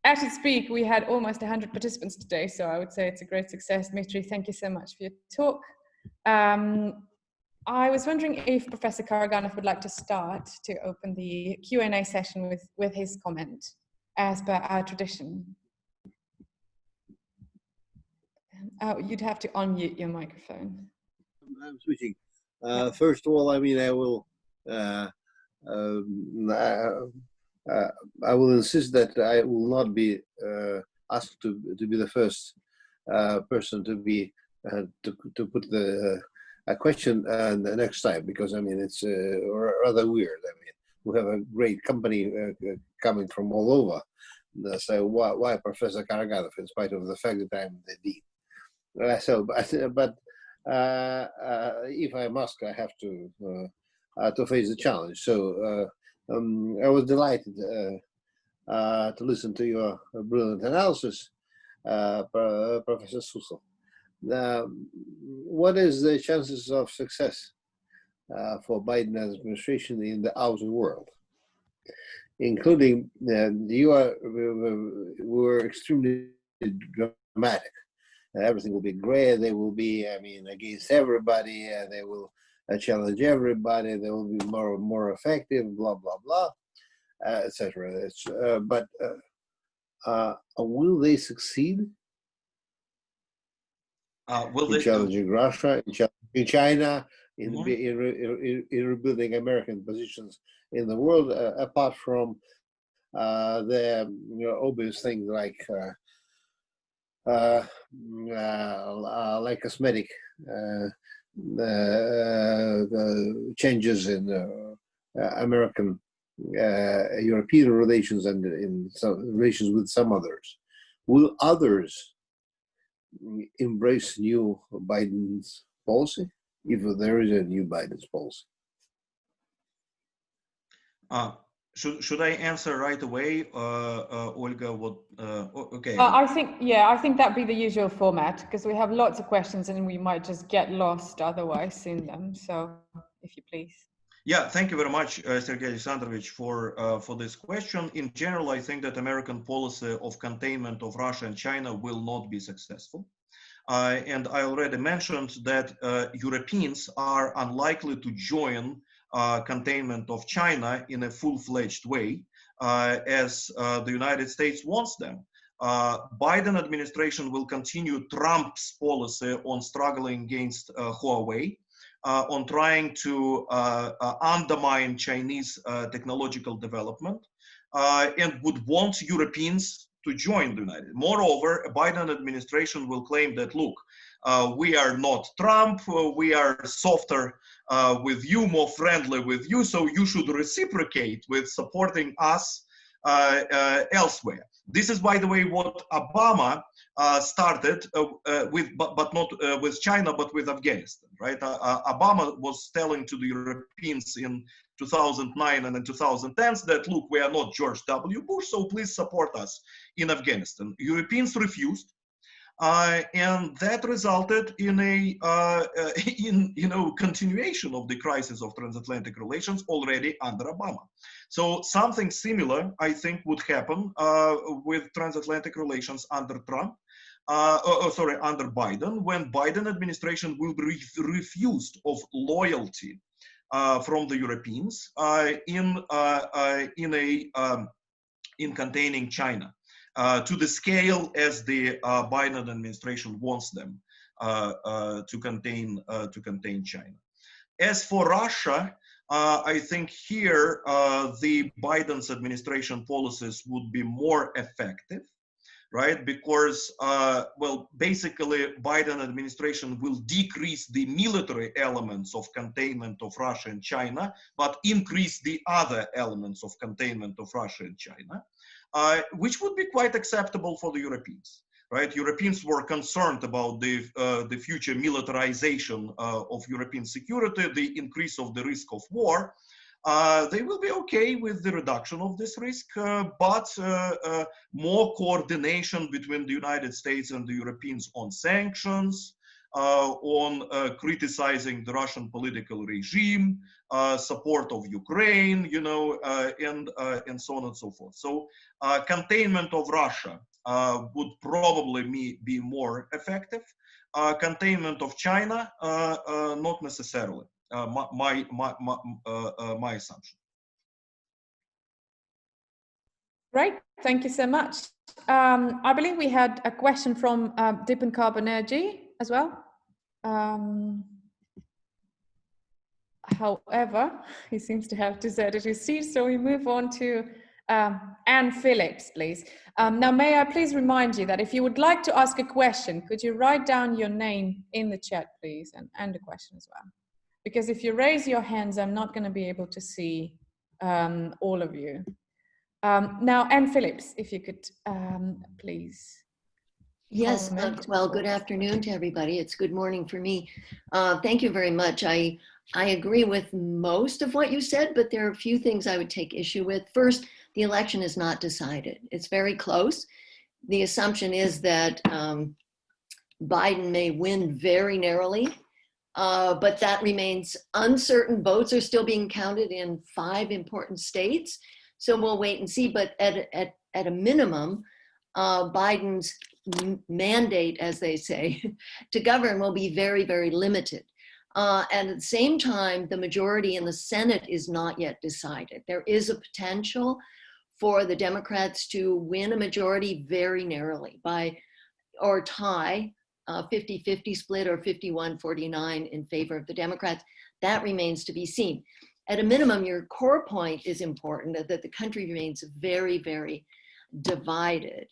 As we speak, we had almost 100 participants today, so I would say it's a great success. Dmitry, thank you so much for your talk. I was wondering if Professor Karaganov would like to start to open the Q&A session with his comment, as per our tradition. Oh, you'd have to unmute your microphone. I'm switching. First of all, I mean, I will insist that I will not be asked to be the first person to be to put a question the next time, because I mean it's rather weird. I mean, we have a great company coming from all over, so why Professor Karaganov, in spite of the fact that I'm the dean? But if I must, I have to face the challenge. So I was delighted to listen to your brilliant analysis, Professor Suslov. What is the chances of success for Biden administration in the outer world, including you were extremely dramatic. Everything will be great. They will be, I mean, against everybody. They will challenge everybody. They will be more effective. Blah blah blah, etc. But will they succeed? Will in they challenging Russia, in challenging China, in rebuilding American positions in the world, apart from the obvious things like cosmetic changes in American European relations and in some relations with some others. Will others embrace new Biden's policy, if there is a new Biden's policy? Should I answer right away, Olga? What? Okay. I think that'd be the usual format, because we have lots of questions and we might just get lost otherwise in them. So, if you please. Yeah, thank you very much, Sergei Alexandrovich, for this question. In general, I think that American policy of containment of Russia and China will not be successful. And I already mentioned that Europeans are unlikely to join containment of China in a full-fledged way, as the United States wants them. Biden administration will continue Trump's policy on struggling against Huawei, on trying to undermine Chinese technological development, and would want Europeans to join the United States. Moreover, a Biden administration will claim that, look, we are not Trump, we are softer with you, more friendly with you, so you should reciprocate with supporting us elsewhere. This is, by the way, what Obama started with, but not with China, but with Afghanistan, right? Obama was telling to the Europeans in 2009 and in 2010 that, look, we are not George W. Bush, so please support us in Afghanistan. Europeans refused, and that resulted in a continuation of the crisis of transatlantic relations already under Obama. So something similar, I think, would happen with transatlantic relations under Trump. Under Biden, when Biden administration will be refused of loyalty from the Europeans in containing China to the scale as the Biden administration wants them to contain China. As for Russia, I think here the Biden's administration policies would be more effective, right? Because, well, basically Biden administration will decrease the military elements of containment of Russia and China, but increase the other elements of containment of Russia and China, which would be quite acceptable for the Europeans. Right, Europeans were concerned about the future militarization of European security, the increase of the risk of war. They will be okay with the reduction of this risk, but more coordination between the United States and the Europeans on sanctions, on criticizing the Russian political regime, support of Ukraine, you know, and so on and so forth. So containment of Russia would probably be more effective. Containment of China, not necessarily. My assumption. Right, thank you so much. I believe we had a question from Dipan Carbonergy as well. However, he seems to have deserted his seat, so we move on to Anne Phillips, please. Now, may I please remind you that if you would like to ask a question, could you write down your name in the chat, please, and the question as well? Because if you raise your hands, I'm not going to be able to see all of you. Now, Anne Phillips, if you could please. Yes, well, good afternoon to everybody. It's good morning for me. Thank you very much. I agree with most of what you said, but there are a few things I would take issue with. First, the election is not decided. It's very close. The assumption is that Biden may win very narrowly, but that remains uncertain. Votes are still being counted in 5 important states. So we'll wait and see, but at a minimum, Biden's mandate, as they say, to govern will be very, very limited. And at the same time, the majority in the Senate is not yet decided. There is a potential for the Democrats to win a majority very narrowly or tie 50-50 split or 51-49 in favor of the Democrats. That remains to be seen. At a minimum, your core point is important, that the country remains very, very divided.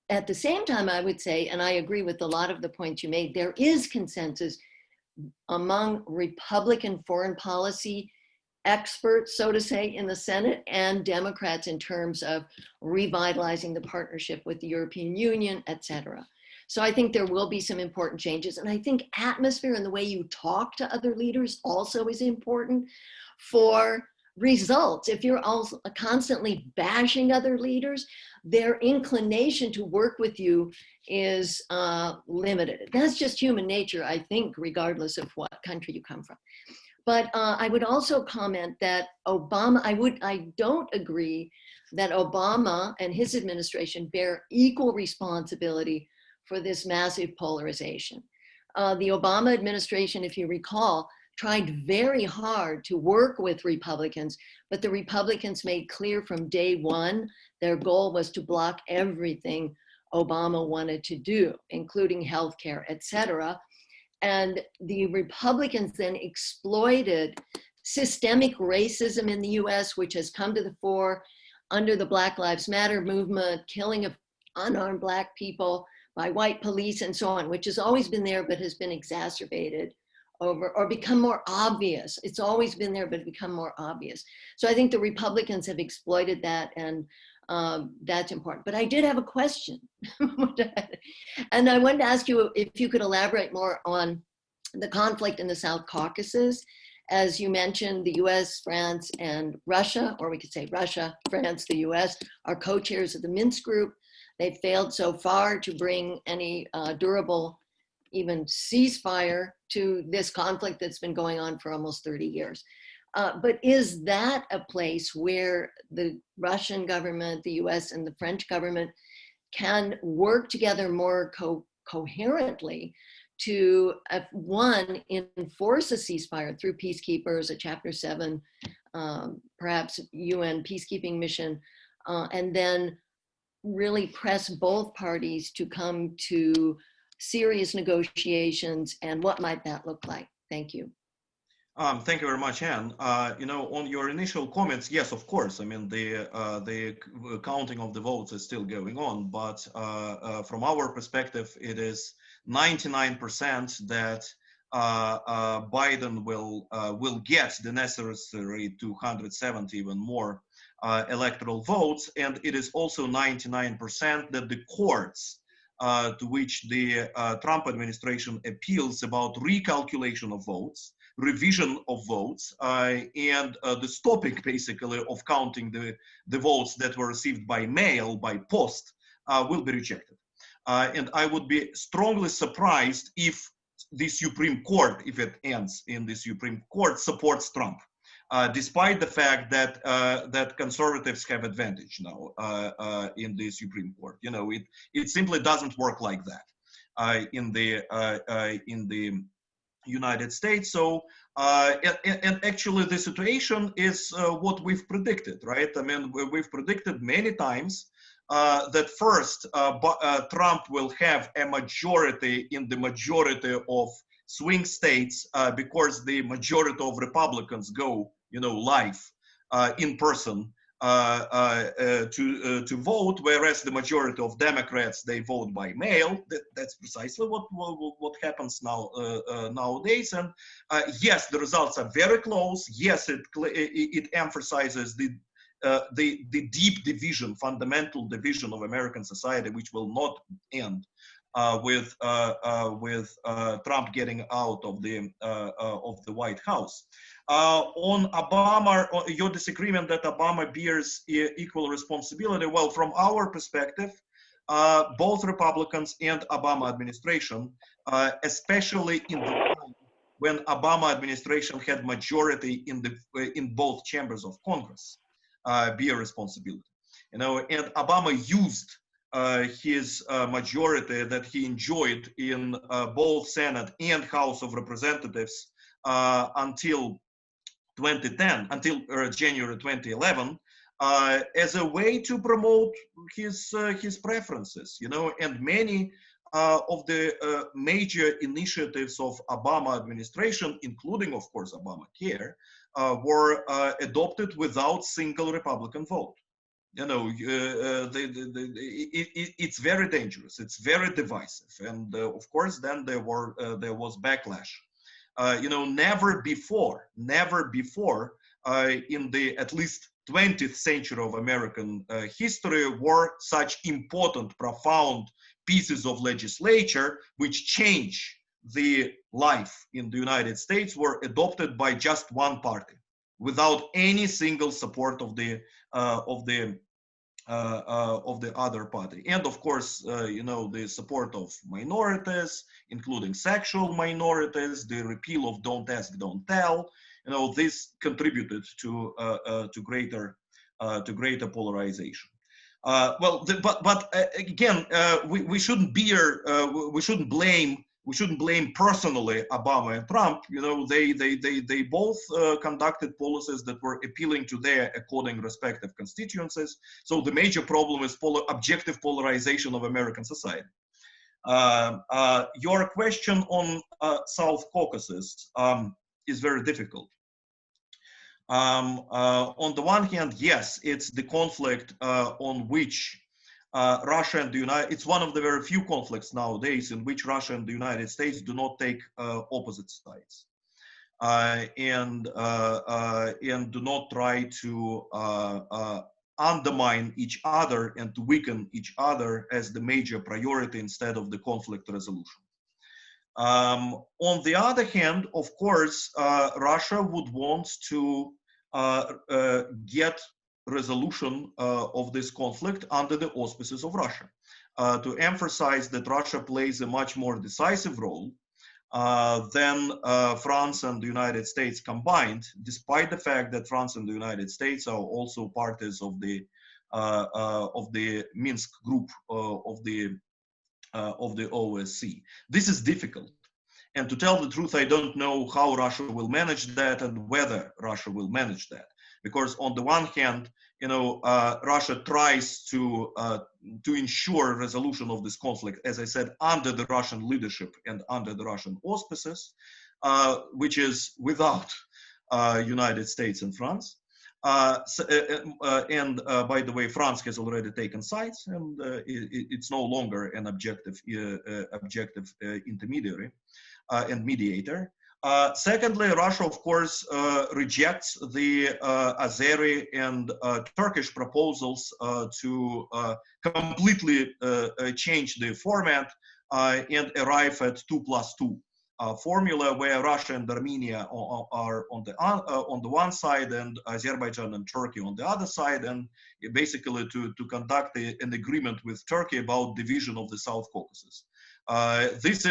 At the same time, I would say, and I agree with a lot of the points you made, there is consensus among Republican foreign policy experts, so to say, in the Senate and Democrats in terms of revitalizing the partnership with the European Union, et cetera. So I think there will be some important changes. And I think atmosphere and the way you talk to other leaders also is important for results. If you're also constantly bashing other leaders, their inclination to work with you is limited. That's just human nature, I think, regardless of what country you come from. But I would also comment that I don't agree that Obama and his administration bear equal responsibility for this massive polarization. The Obama administration, if you recall, tried very hard to work with Republicans, but the Republicans made clear from day one, their goal was to block everything Obama wanted to do, including healthcare, et cetera. And the Republicans then exploited systemic racism in the US, which has come to the fore under the Black Lives Matter movement, killing of unarmed Black people by white police and so on, which has always been there, but has been exacerbated or become more obvious. It's always been there, but become more obvious. So I think the Republicans have exploited that, and that's important. But I did have a question. And I wanted to ask you if you could elaborate more on the conflict in the South Caucasus. As you mentioned, the US, France, and Russia, or we could say Russia, France, the US, are co-chairs of the Minsk group. They've failed so far to bring any durable, even ceasefire to this conflict that's been going on for almost 30 years. But is that a place where the Russian government, the US, and the French government can work together more coherently to, one, enforce a ceasefire through peacekeepers, a Chapter 7, perhaps UN peacekeeping mission, and then really press both parties to come to serious negotiations, and what might that look like? Thank you. Thank you very much, Anne. On your initial comments, yes, of course. I mean, the counting of the votes is still going on, but from our perspective, it is 99% that Biden will get the necessary 270, even more, electoral votes, and it is also 99% that the courts to which the Trump administration appeals about recalculation of votes, revision of votes, and the stopping basically of counting the votes that were received by mail, by post, will be rejected. And I would be strongly surprised if the Supreme Court, if it ends in the Supreme Court, supports Trump, despite the fact that that conservatives have advantage now in the Supreme Court. It simply doesn't work like that in the United States. So, and actually the situation is what we've predicted, right? I mean, we've predicted many times that first Trump will have a majority in the majority of swing states because the majority of Republicans go, live in person to vote, whereas the majority of Democrats, they vote by mail. That's precisely what happens now nowadays. And yes, the results are very close. Yes, it emphasizes the deep division, fundamental division of American society, which will not end with Trump getting out of the White House. On Obama, your disagreement that Obama bears equal responsibility. Well, from our perspective, both Republicans and Obama administration, especially in the time when Obama administration had majority in both chambers of Congress, bear responsibility. And Obama used his majority that he enjoyed in both Senate and House of Representatives until 2010, until January 2011, as a way to promote his preferences, and many of the major initiatives of Obama administration, including, of course, Obamacare, were adopted without single Republican vote. It's very dangerous. It's very divisive, and of course, then there was backlash. Never before in the at least 20th century of American history were such important, profound pieces of legislature which change the life in the United States were adopted by just one party, without any single support of the other party, and of course, the support of minorities, including sexual minorities, the repeal of "Don't Ask, Don't Tell." This contributed to greater polarization. Again, we shouldn't blame personally Obama and Trump. They both conducted policies that were appealing to their according respective constituencies. So the major problem is objective polarization of American society. Your question on South Caucasus is very difficult. On the one hand, yes, it's the conflict on which Russia and the it's one of the very few conflicts nowadays in which Russia and the United States do not take opposite sides and do not try to undermine each other and to weaken each other as the major priority instead of the conflict resolution. On the other hand, of course, Russia would want to get resolution of this conflict under the auspices of Russia, to emphasize that Russia plays a much more decisive role than France and the United States combined, despite the fact that France and the United States are also parties of the Minsk group of the OSCE. This is difficult. And to tell the truth, I don't know how Russia will manage that and whether Russia will manage that. Because on the one hand, Russia tries to ensure resolution of this conflict, as I said, under the Russian leadership and under the Russian auspices. which is without United States and France. By the way, France has already taken sides, and it's no longer an objective intermediary and mediator. Secondly, Russia, of course, rejects the Azeri and Turkish proposals to completely change the format and arrive at 2+2 formula, where Russia and Armenia are on the one side, and Azerbaijan and Turkey on the other side, and basically to conduct an agreement with Turkey about division of the South Caucasus. This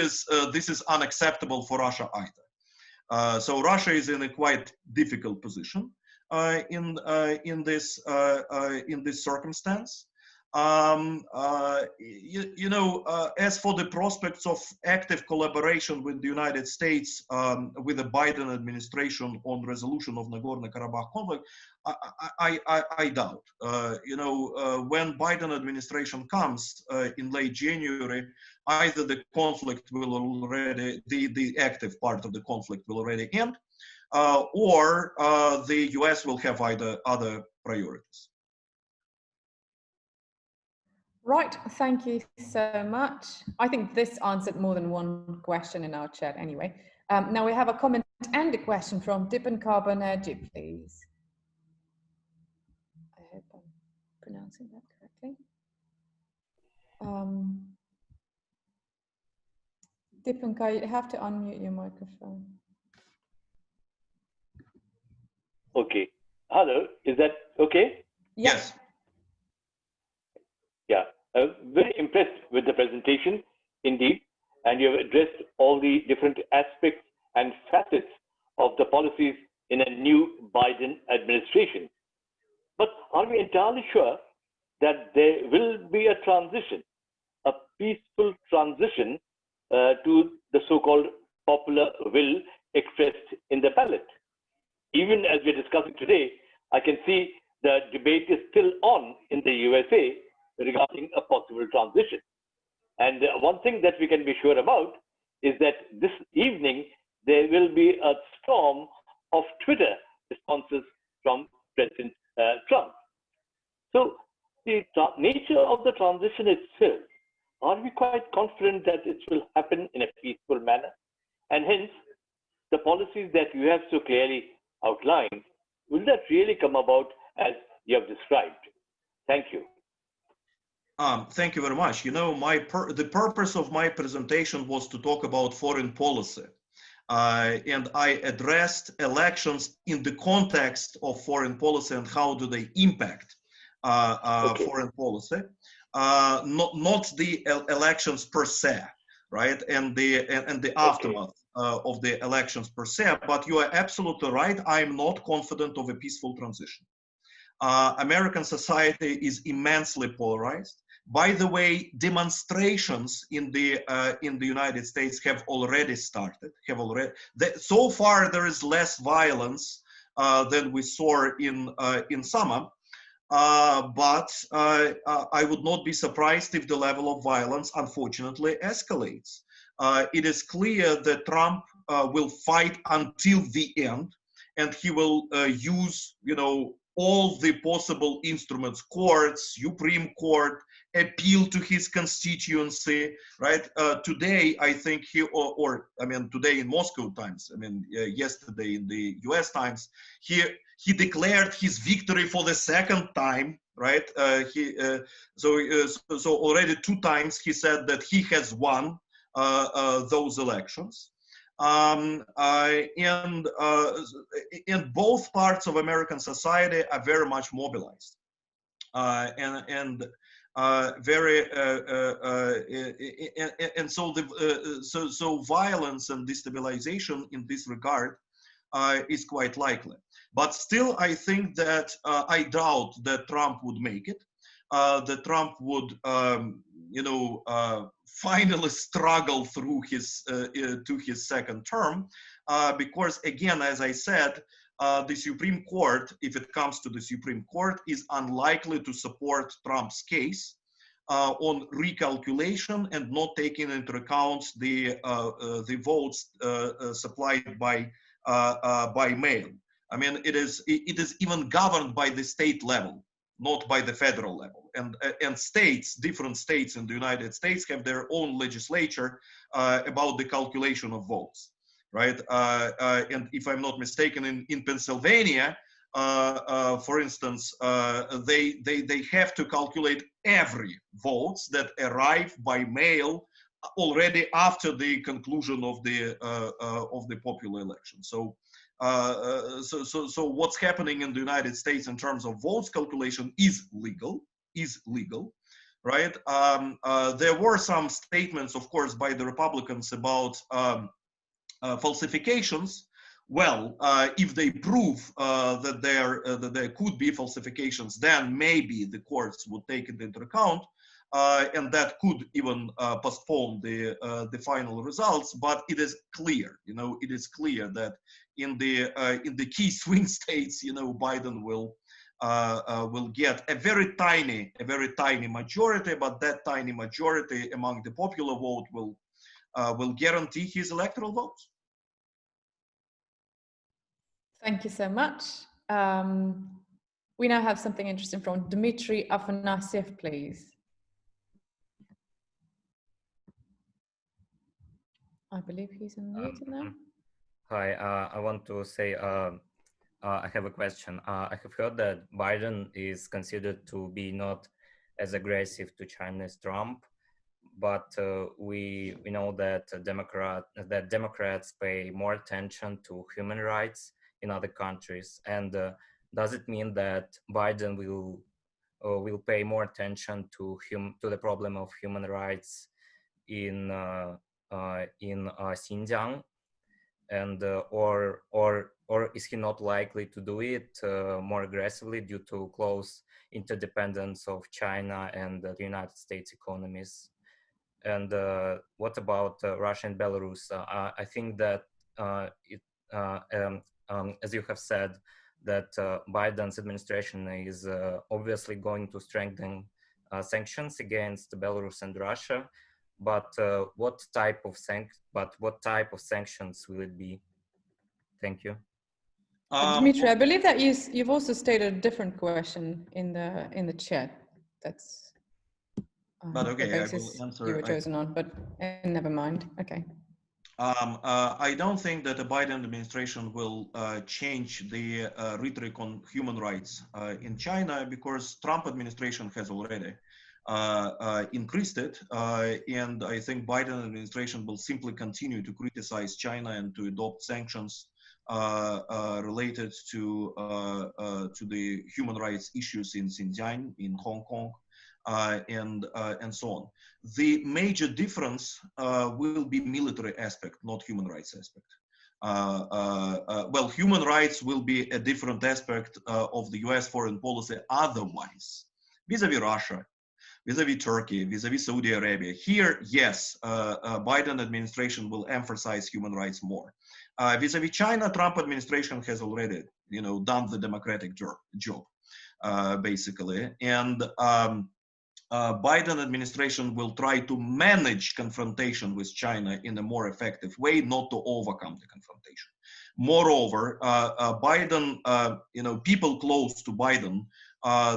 is unacceptable for Russia either. So Russia is in a quite difficult position in this circumstance. As for the prospects of active collaboration with the United States, with the Biden administration on resolution of Nagorno-Karabakh conflict, I doubt. When Biden administration comes in late January, either the conflict will already, the active part of the conflict will already end, or the US will have other priorities. Right, thank you so much. I think this answered more than one question in our chat anyway. Now we have a comment and a question from Dipankar Banerjee, please. I hope I'm pronouncing that correctly. Dipankar, you have to unmute your microphone. Okay. Hello, is that okay? Yes. Yeah, very impressed with the presentation, indeed, and you have addressed all the different aspects and facets of the policies in a new Biden administration. But are we entirely sure that there will be a transition, a peaceful transition to the so-called popular will expressed in the ballot? Even as we're discussing today, I can see the debate is still on in the USA regarding a possible transition. And one thing that we can be sure about is that this evening there will be a storm of Twitter responses from President Trump. So the nature of the transition itself, are we quite confident that it will happen in a peaceful manner? And hence, the policies that you have so clearly outlined, will that really come about as you have described? Thank you. Thank you very much. The purpose of my presentation was to talk about foreign policy. And I addressed elections in the context of foreign policy and how do they impact foreign policy, not the elections per se, right? And the aftermath of the elections per se. But you are absolutely right. I am not confident of a peaceful transition. American society is immensely polarized. By the way, demonstrations in the United States have already started. So far, there is less violence than we saw in summer. But I would not be surprised if the level of violence, unfortunately, escalates. It is clear that Trump will fight until the end, and he will use, all the possible instruments, courts, Supreme Court, appeal to his constituency, right? Today, I think today in Moscow times, yesterday in the US times, he declared his victory for the second time, right? So already 2 times he said that he has won those elections. And both parts of American society are very much mobilized, so violence and destabilization in this regard is quite likely. But still, I think that I doubt that Trump would make it. That Trump would, finally struggle through to his second term, because again, as I said, the Supreme Court, if it comes to the Supreme Court, is unlikely to support Trump's case. on recalculation and not taking into account the votes supplied by mail. I mean, it is even governed by the state level, not by the federal level. And states, different states in the United States have their own legislature about the calculation of votes, right? And if I'm not mistaken, in Pennsylvania, for instance, they have to calculate every votes that arrive by mail already after the conclusion of the popular election. So what's happening in the United States in terms of votes calculation is legal, right? There were some statements, of course, by the Republicans about falsifications. Well, if they prove that there could be falsifications, then maybe the courts would take it into account, and that could even postpone the final results. But it is clear, it is clear that in the key swing states, Biden will get a very tiny majority, but that tiny majority among the popular vote will guarantee his electoral votes. Thank you so much. We now have something interesting from Dmitry Afanasyev, please. I believe he's unmuted now. Hi, I want to say I have a question. I have heard that Biden is considered to be not as aggressive to China as Trump, but we know that Democrats pay more attention to human rights in other countries. And does it mean that Biden will pay more attention to the problem of human rights in Xinjiang, and or is he not likely to do it more aggressively due to close interdependence of China and the United States economies? And what about Russia and Belarus? I think that as you have said, that Biden's administration is obviously going to strengthen sanctions against Belarus and Russia. But what type of sanctions will it be? Thank you. Dmitry, I believe that you've also stated a different question in the chat. That's but okay, the basis I will answer. You were chosen on, but never mind. Okay. I don't think that the Biden administration will change the rhetoric on human rights in China, because Trump administration has already increased it, and I think Biden administration will simply continue to criticize China and to adopt sanctions related to the human rights issues in Xinjiang, in Hong Kong, and so on. The major difference will be military aspect, not human rights aspect. Well, human rights will be a different aspect of the US foreign policy otherwise, vis-a-vis Russia, vis-a-vis Turkey, vis-a-vis Saudi Arabia. Here, yes, Biden administration will emphasize human rights more. Vis-a-vis China, Trump administration has already, done the democratic job, basically. And Biden administration will try to manage confrontation with China in a more effective way, not to overcome the confrontation. Moreover, Biden, people close to Biden,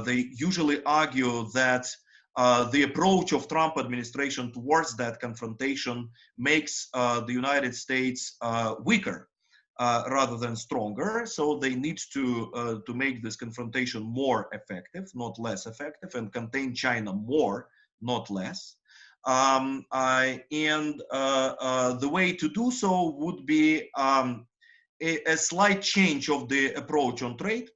they usually argue that the approach of Trump administration towards that confrontation makes the United States weaker rather than stronger. So they need to make this confrontation more effective, not less effective, and contain China more, not less. And the way to do so would be a slight change of the approach on trade.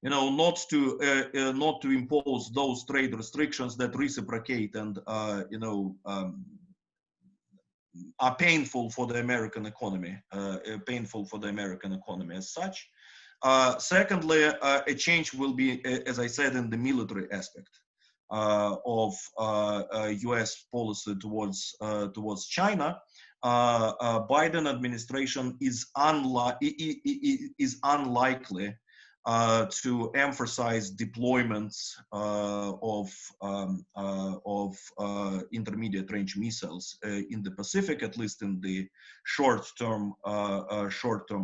Not to impose those trade restrictions that reciprocate and are painful for the American economy, as such. Secondly, a change will be, as I said, in the military aspect of U.S. policy towards China. Biden administration is unlikely to emphasize deployments of intermediate range missiles in the Pacific, at least in the short-term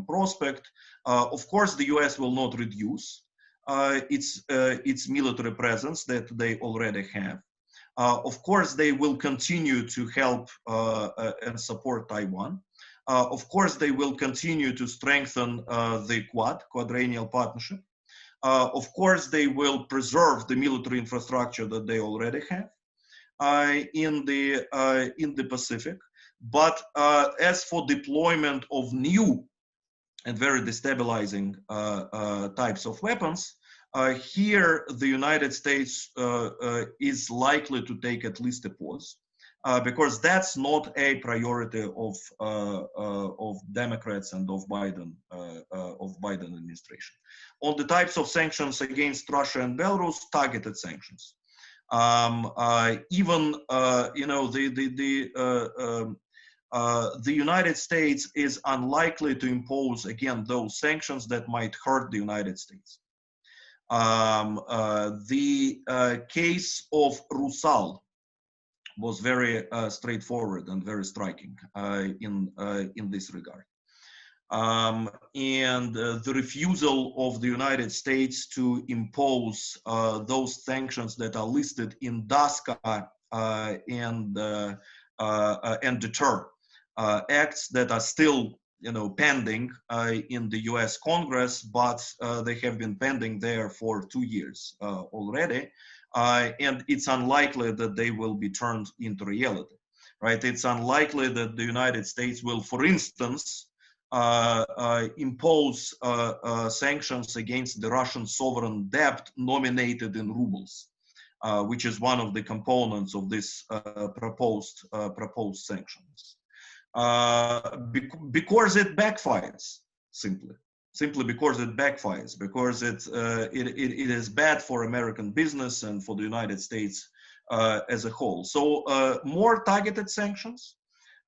prospect. Of course, the US will not reduce its military presence that they already have. Of course, they will continue to help and support Taiwan. Of course, they will continue to strengthen the quadrennial partnership. Of course, they will preserve the military infrastructure that they already have in the Pacific. But as for deployment of new and very destabilizing types of weapons, here the United States is likely to take at least a pause. Because that's not a priority of Democrats and of Biden administration. On the types of sanctions against Russia and Belarus, targeted sanctions. Even the United States is unlikely to impose again those sanctions that might hurt the United States. The case of Rusal was very straightforward and very striking in this regard. And the refusal of the United States to impose those sanctions that are listed in DASCA and deter acts that are still pending in the US Congress, but they have been pending there for 2 years already. And it's unlikely that they will be turned into reality, right? It's unlikely that the United States will, for instance, impose sanctions against the Russian sovereign debt nominated in rubles, which is one of the components of this proposed sanctions, because it backfires simply because it backfires, because it is bad for American business and for the United States as a whole. So more targeted sanctions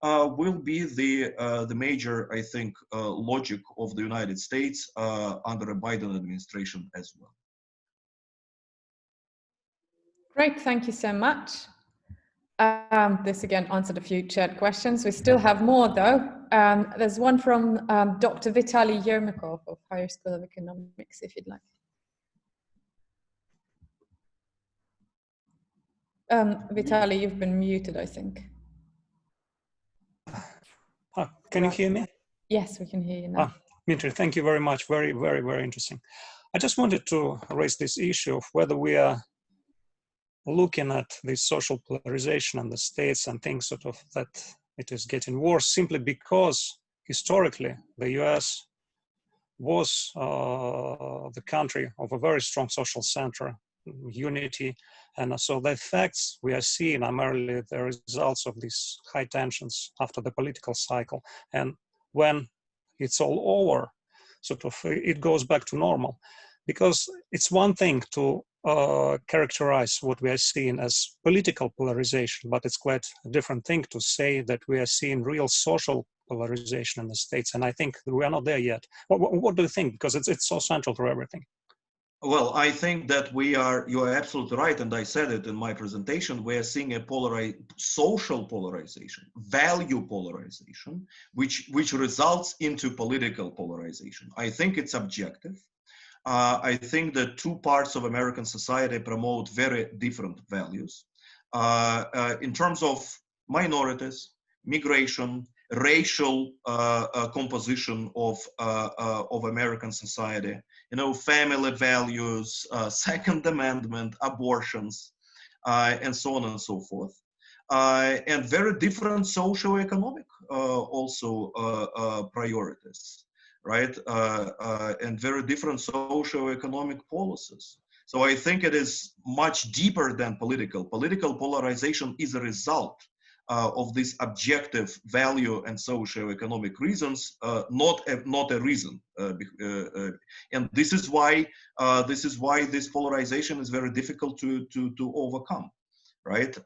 will be the major, I think, logic of the United States under a Biden administration as well. Great, thank you so much. This again answered a few chat questions. We still have more though. There's one from Dr. Vitaly Yermakov of Higher School of Economics, if you'd like. Vitaly, you've been muted, I think. Can you hear me? Yes, we can hear you now. Dmitry, thank you very much. Very, very, very interesting. I just wanted to raise this issue of whether we are looking at this social polarization in the states and think sort of that it is getting worse simply because historically the US was the country of a very strong social center, unity, and so the effects we are seeing are merely the results of these high tensions after the political cycle, and when it's all over, sort of it goes back to normal. Because it's one thing to characterize what we are seeing as political polarization, but it's quite a different thing to say that we are seeing real social polarization in the States. And I think we are not there yet. What do you think? Because it's so central to everything. Well, I think that you are absolutely right. And I said it in my presentation, we are seeing a social polarization, value polarization, which results into political polarization. I think it's objective. I think that two parts of American society promote very different values. In terms of minorities, migration, racial composition of American society, family values, Second Amendment, abortions, and so on and so forth. And very different socioeconomic also priorities. Right, and very different socio-economic policies. So I think it is much deeper than political. Political polarization is a result of this objective value and socio-economic reasons, not a reason. And this is why this polarization is very difficult to overcome. Right?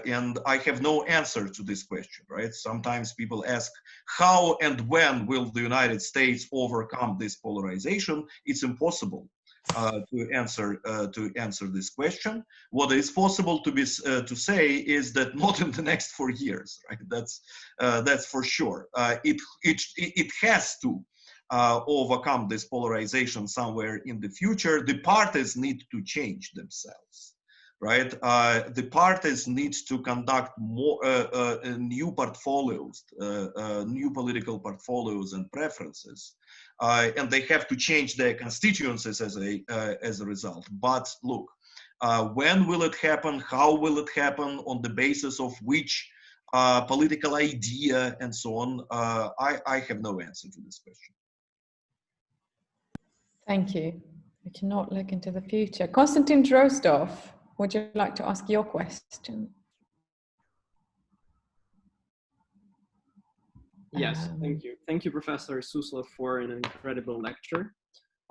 And I have no answer to this question, right? Sometimes people ask, how and when will the United States overcome this polarization? It's impossible to answer this question. What is possible to say is that not in the next 4 years, right? That's for sure. It has to overcome this polarization somewhere in the future. The parties need to change themselves, right? The parties need to conduct more new portfolios, new political portfolios and preferences, and they have to change their constituencies as a result. But look, when will it happen? How will it happen? On the basis of which political idea and so on? I have no answer to this question. Thank you. We cannot look into the future. Konstantin Drozdov, would you like to ask your question? Yes, thank you. Thank you, Professor Suslov, for an incredible lecture.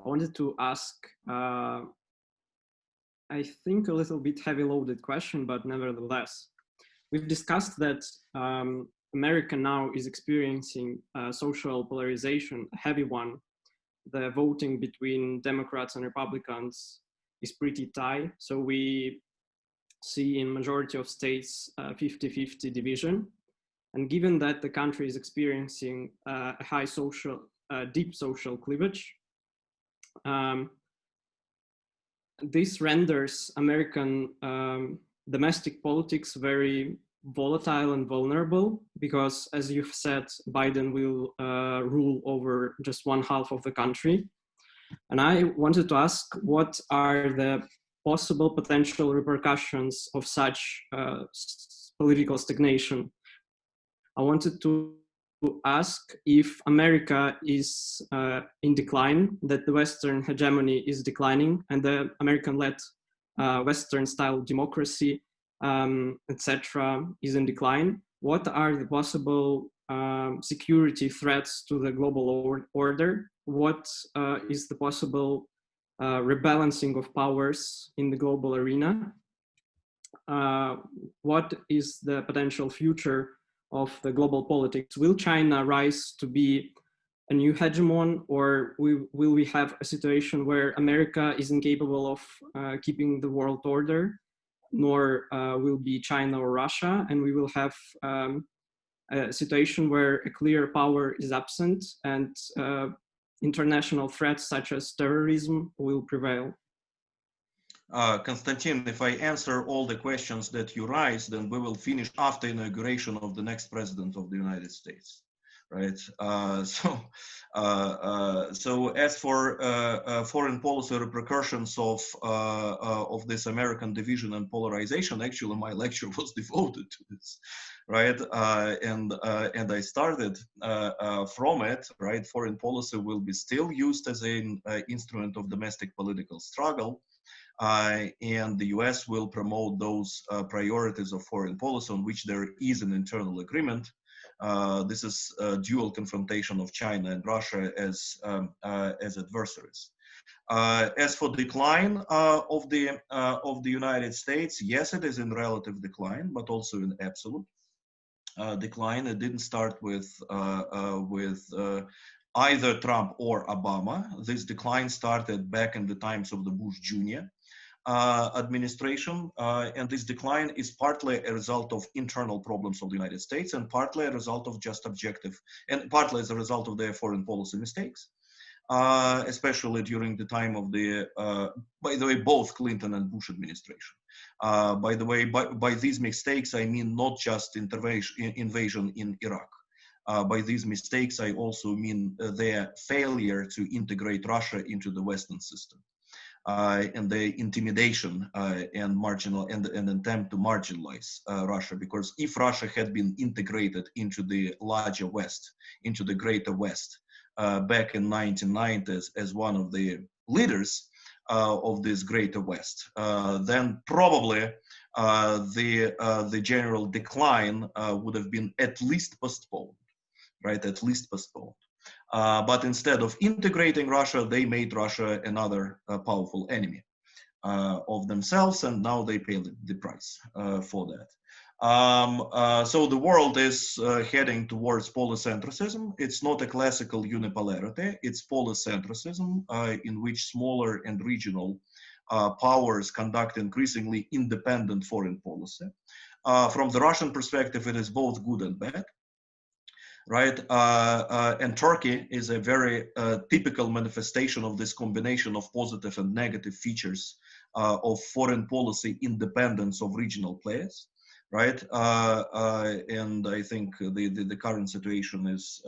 I wanted to ask, I think a little bit heavy-loaded question, but nevertheless, we've discussed that America now is experiencing social polarization, a heavy one. The voting between Democrats and Republicans is pretty tight. So we see in majority of states 50-50 division. And given that the country is experiencing a high social, deep social cleavage, this renders American domestic politics very volatile and vulnerable, because as you've said, Biden will rule over just 1/2 of the country. And I wanted to ask, what are the possible potential repercussions of such political stagnation? I wanted to ask if America is in decline, that the Western hegemony is declining, and the American-led Western-style democracy, etc., is in decline. What are the possible security threats to the global order? What is the possible rebalancing of powers in the global arena? What is the potential future of the global politics? Will China rise to be a new hegemon, or will we have a situation where America is incapable of keeping the world order, nor will be China or Russia, and we will have a situation where a clear power is absent and international threats such as terrorism will prevail? Konstantin, if I answer all the questions that you raised, then we will finish after inauguration of the next president of the United States, right? So as for foreign policy repercussions of this American division and polarization, actually my lecture was devoted to this, right? And I started from it, right? Foreign policy will be still used as an instrument of domestic political struggle. And the US will promote those priorities of foreign policy on which there is an internal agreement. This is a dual confrontation of China and Russia as adversaries. As for decline of the United States, yes, it is in relative decline, but also in absolute decline. It didn't start with either Trump or Obama. This decline started back in the times of the Bush Jr. Administration, and this decline is partly a result of internal problems of the United States, and partly a result of just objective, and partly as a result of their foreign policy mistakes, especially during the time of the, by the way, both Clinton and Bush administration. By the way, by these mistakes, I mean not just invasion in Iraq. By these mistakes, I also mean their failure to integrate Russia into the Western system. And the intimidation and an attempt to marginalize Russia, because if Russia had been integrated into the larger West, into the greater West, back in 1990s as one of the leaders of this greater West, then probably the general decline would have been at least postponed, right? At least postponed. But instead of integrating Russia, they made Russia another powerful enemy of themselves, and now they pay the price for that. So the world is heading towards polycentrism. It's not a classical unipolarity, it's polycentrism in which smaller and regional powers conduct increasingly independent foreign policy. From the Russian perspective, it is both good and bad. Right, and Turkey is a very typical manifestation of this combination of positive and negative features of foreign policy independence of regional players, right? And I think the current situation is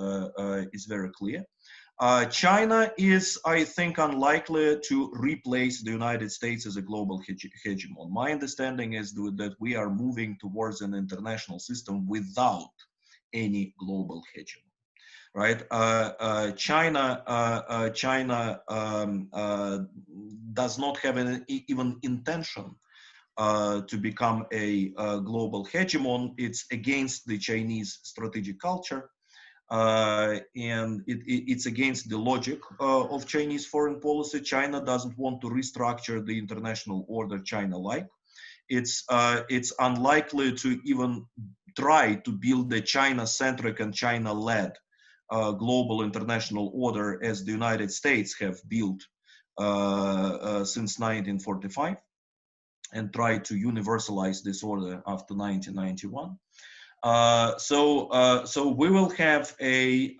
very clear. China is, I think, unlikely to replace the United States as a global hegemon. My understanding is that we are moving towards an international system without any global hegemon, right? China does not have even intention to become a global hegemon. It's against the Chinese strategic culture, and it's against the logic of Chinese foreign policy. China doesn't want to restructure the international order China-like. It's unlikely to even try to build a China-centric and China-led global international order as the United States have built since 1945 and tried to universalize this order after 1991. So we will have a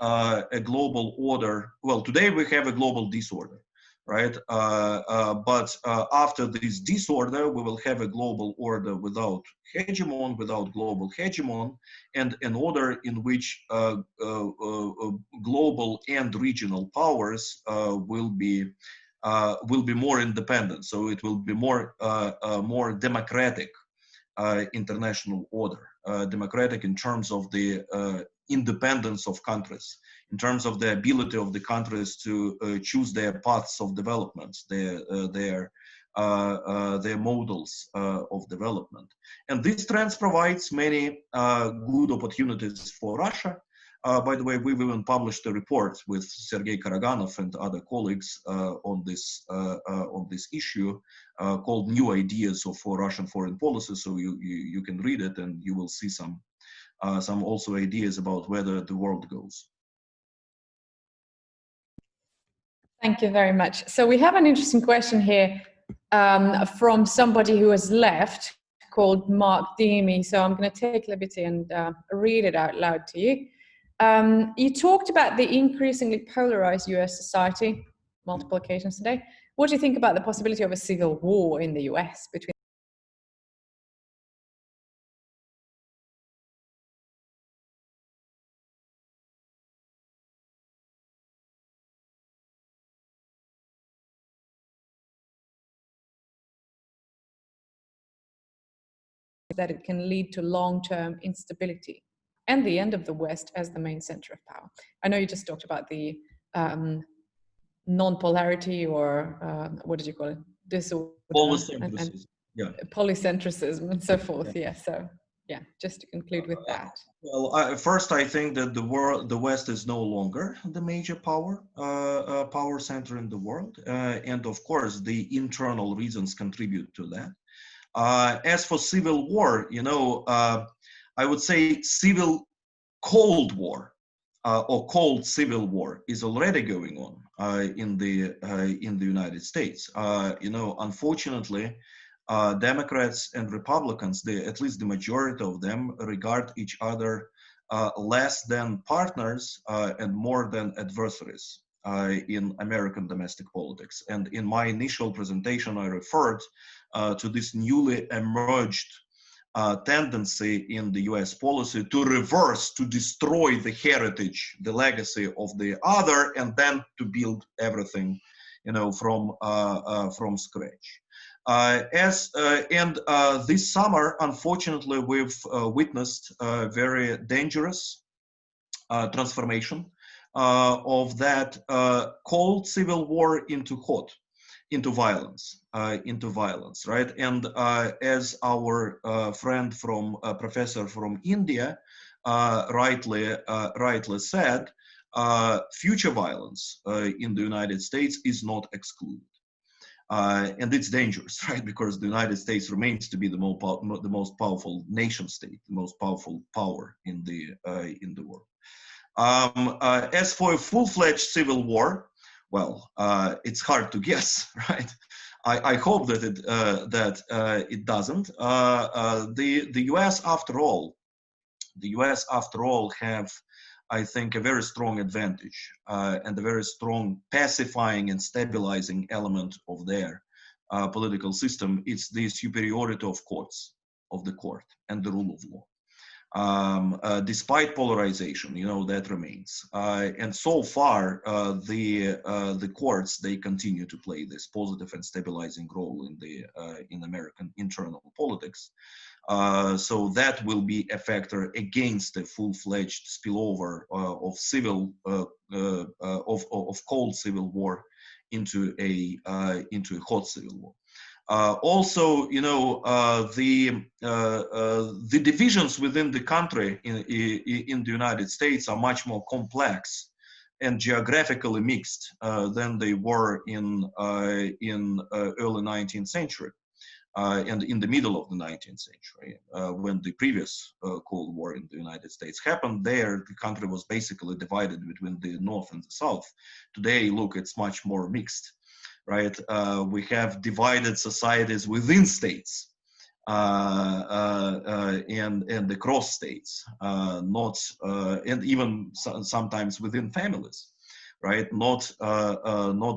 global order. Well, today we have a global disorder, right? But after this disorder, we will have a global order without hegemon, without global hegemon, and an order in which global and regional powers will be more independent. So it will be more democratic international order, democratic in terms of the independence of countries, in terms of the ability of the countries to choose their paths of development, their models of development. And this trend provides many good opportunities for Russia. By the way, we've even published a report with Sergei Karaganov and other colleagues on this issue called "New Ideas for Russian Foreign Policy." So you can read it, and you will see some also ideas about where the world goes. Thank you very much. So we have an interesting question here from somebody who has left, called Mark Deemy. So I'm going to take liberty and read it out loud to you. You talked about the increasingly polarized US society multiple occasions today. What do you think about the possibility of a civil war in the US between that it can lead to long-term instability and the end of the West as the main center of power? I know you just talked about the non-polarity, or what did you call it? Disorder. Polycentrism. Yeah. Polycentrism and so forth. Yeah. So yeah, just to conclude with that. Well, first, I think that the West is no longer the major power center in the world, and of course, the internal reasons contribute to that. As for civil war, you know, I would say civil Cold War or cold civil war is already going on in the United States. You know, unfortunately, Democrats and Republicans, at least the majority of them, regard each other less than partners and more than adversaries in American domestic politics. And in my initial presentation, I referred to this newly emerged tendency in the US policy to reverse, to destroy the heritage, the legacy of the other, and then to build everything, you know, from scratch. This summer, unfortunately, we've witnessed a very dangerous transformation of that cold civil war into hot, into violence, right? And as our friend professor from India rightly said, future violence in the United States is not excluded. And it's dangerous, right? Because the United States remains to be the most powerful nation state, the most powerful power in the world. As for a full-fledged civil war, well, it's hard to guess, right? I hope that it doesn't. The U.S. after all have, I think, a very strong advantage and a very strong pacifying and stabilizing element of their political system. It's the superiority of courts, of the court, and the rule of law. Despite polarization, that remains. And so far, the courts, they continue to play this positive and stabilizing role in American internal politics. So that will be a factor against a full-fledged spillover of cold civil war into a hot civil war. Also, the divisions within the country in the United States are much more complex and geographically mixed than they were in early 19th century and in the middle of the 19th century, when the previous Cold War in the United States happened. There, the country was basically divided between the North and the South. Today, look, it's much more mixed. Right, we have divided societies within states and across states, and even sometimes within families, right? Not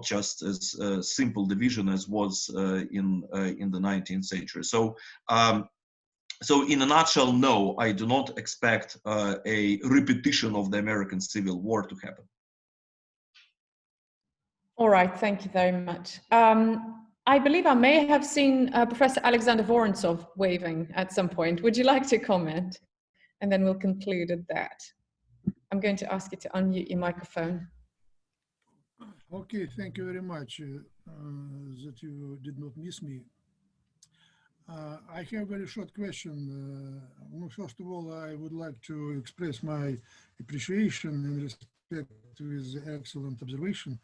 just as a simple division as was in the 19th century. So in a nutshell, no, I do not expect a repetition of the American Civil War to happen. All right, thank you very much. I believe I may have seen Professor Alexander Vorontsov waving at some point. Would you like to comment? And then we'll conclude at that. I'm going to ask you to unmute your microphone. Okay, thank you very much that you did not miss me. I have a very short question. First of all, I would like to express my appreciation in respect to his excellent observation.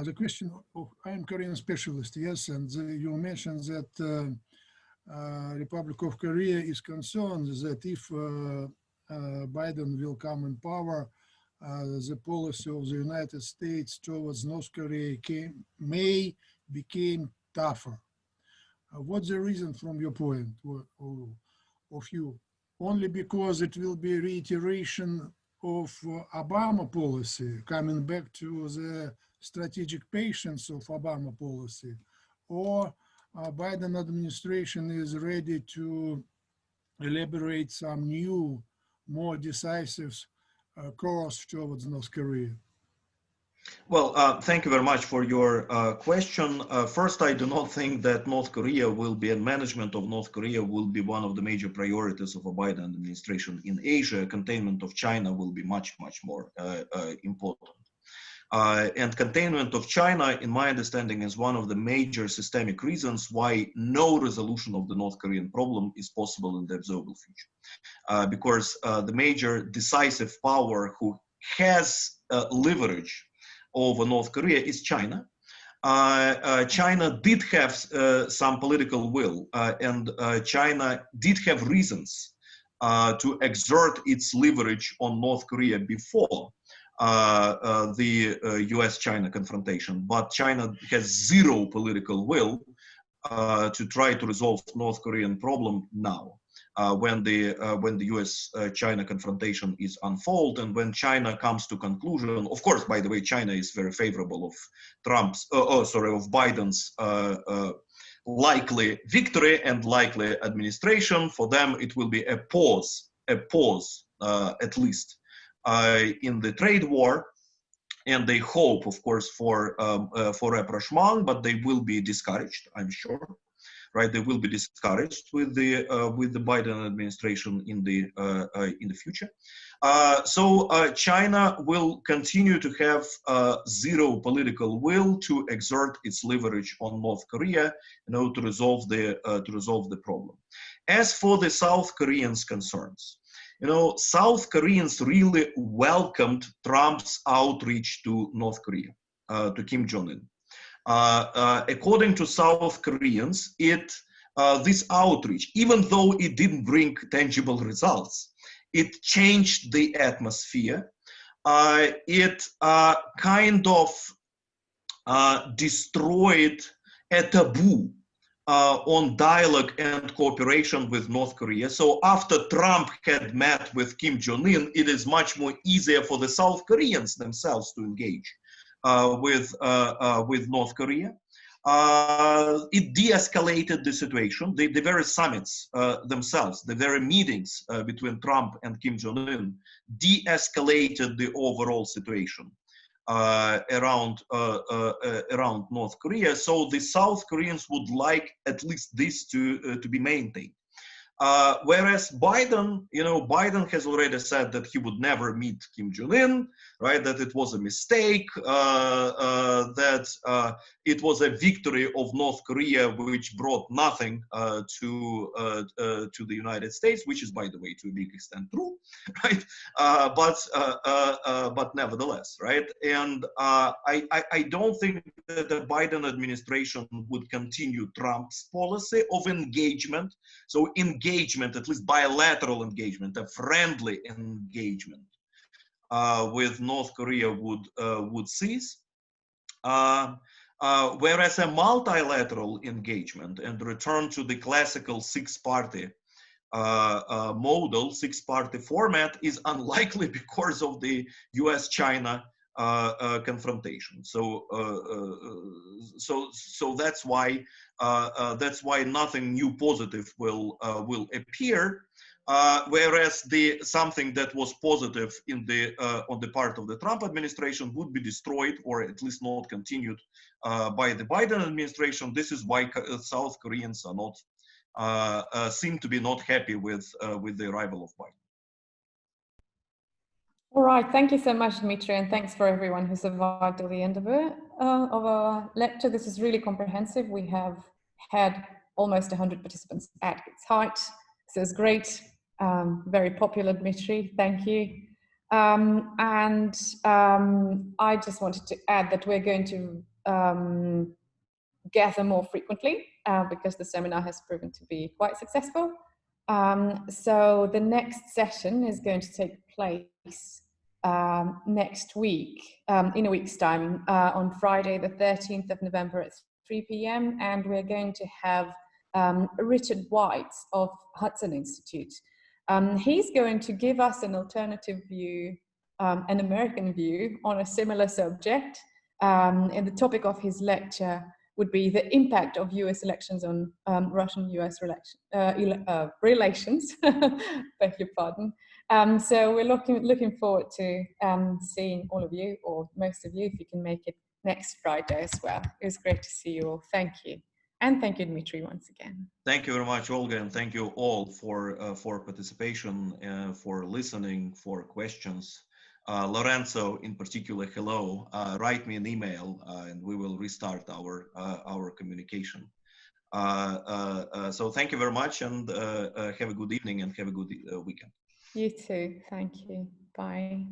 The question of, I'm Korean specialist, yes, and you mentioned that Republic of Korea is concerned that if Biden will come in power, the policy of the United States towards North Korea may become tougher. What's the reason from your point of view? Only because it will be reiteration of Obama policy, coming back to the strategic patience of Obama policy, or Biden administration is ready to elaborate some new, more decisive course towards North Korea? Well, thank you very much for your question. First, I do not think that North Korea will be, and management of North Korea will be one of the major priorities of a Biden administration in Asia. Containment of China will be much, much more important. And containment of China, in my understanding, is one of the major systemic reasons why no resolution of the North Korean problem is possible in the observable future. Because the major decisive power who has leverage over North Korea is China. China did have some political will, and China did have reasons to exert its leverage on North Korea before the US-China confrontation, but China has zero political will to try to resolve North Korean problem now, when the US-China confrontation is unfold, and when China comes to conclusion. Of course, by the way, China is very favorable of of Biden's likely victory and likely administration. For them, it will be a pause at least in the trade war, and they hope, of course, for rapprochement, but they will be discouraged, I'm sure, right? They will be discouraged with the Biden administration in the future. So China will continue to have zero political will to exert its leverage on North Korea, to resolve the problem. As for the South Koreans' concerns, South Koreans really welcomed Trump's outreach to North Korea, to Kim Jong-un. According to South Koreans, this outreach, even though it didn't bring tangible results, it changed the atmosphere. It kind of destroyed a taboo on dialogue and cooperation with North Korea. So after Trump had met with Kim Jong-un, it is much more easier for the South Koreans themselves to engage with North Korea. It de-escalated the situation. The very summits themselves, the very meetings between Trump and Kim Jong-un de-escalated the overall situation around North Korea. So the South Koreans would like at least this to be maintained. Whereas Biden, Biden has already said that he would never meet Kim Jong-un, right? That it was a mistake, that it was a victory of North Korea, which brought nothing to the United States, which is, by the way, to a big extent true, right? But nevertheless, right? And I don't think that the Biden administration would continue Trump's policy of engagement. So engagement, at least bilateral engagement, a friendly engagement with North Korea would cease. Whereas a multilateral engagement and return to the classical six-party model, six-party format is unlikely because of the US-China confrontation. So that's why nothing new positive will appear. Whereas something that was positive on the part of the Trump administration would be destroyed, or at least not continued by the Biden administration. This is why South Koreans are not seem to be not happy with the arrival of Biden. All right, thank you so much, Dmitry, and thanks for everyone who survived till the end of our lecture. This is really comprehensive. We have had almost 100 participants at its height, so it's great. Very popular, Dmitry, thank you. I just wanted to add that we're going to gather more frequently because the seminar has proven to be quite successful. So the next session is going to take place next week, in a week's time, on Friday the 13th of November at 3 p.m. And we're going to have Richard White of Hudson Institute. He's going to give us an alternative view, an American view on a similar subject. And the topic of his lecture would be the impact of US elections on Russian-US relations, beg your pardon. So we're looking forward to seeing all of you, or most of you, if you can make it next Friday as well. It was great to see you all. Thank you. And thank you, Dmitry, once again. Thank you very much, Olga, and thank you all for participation, for listening, for questions. Lorenzo, in particular, hello. Write me an email, and we will restart our communication. So thank you very much, and have a good evening and have a good weekend. You too. Thank you. Bye.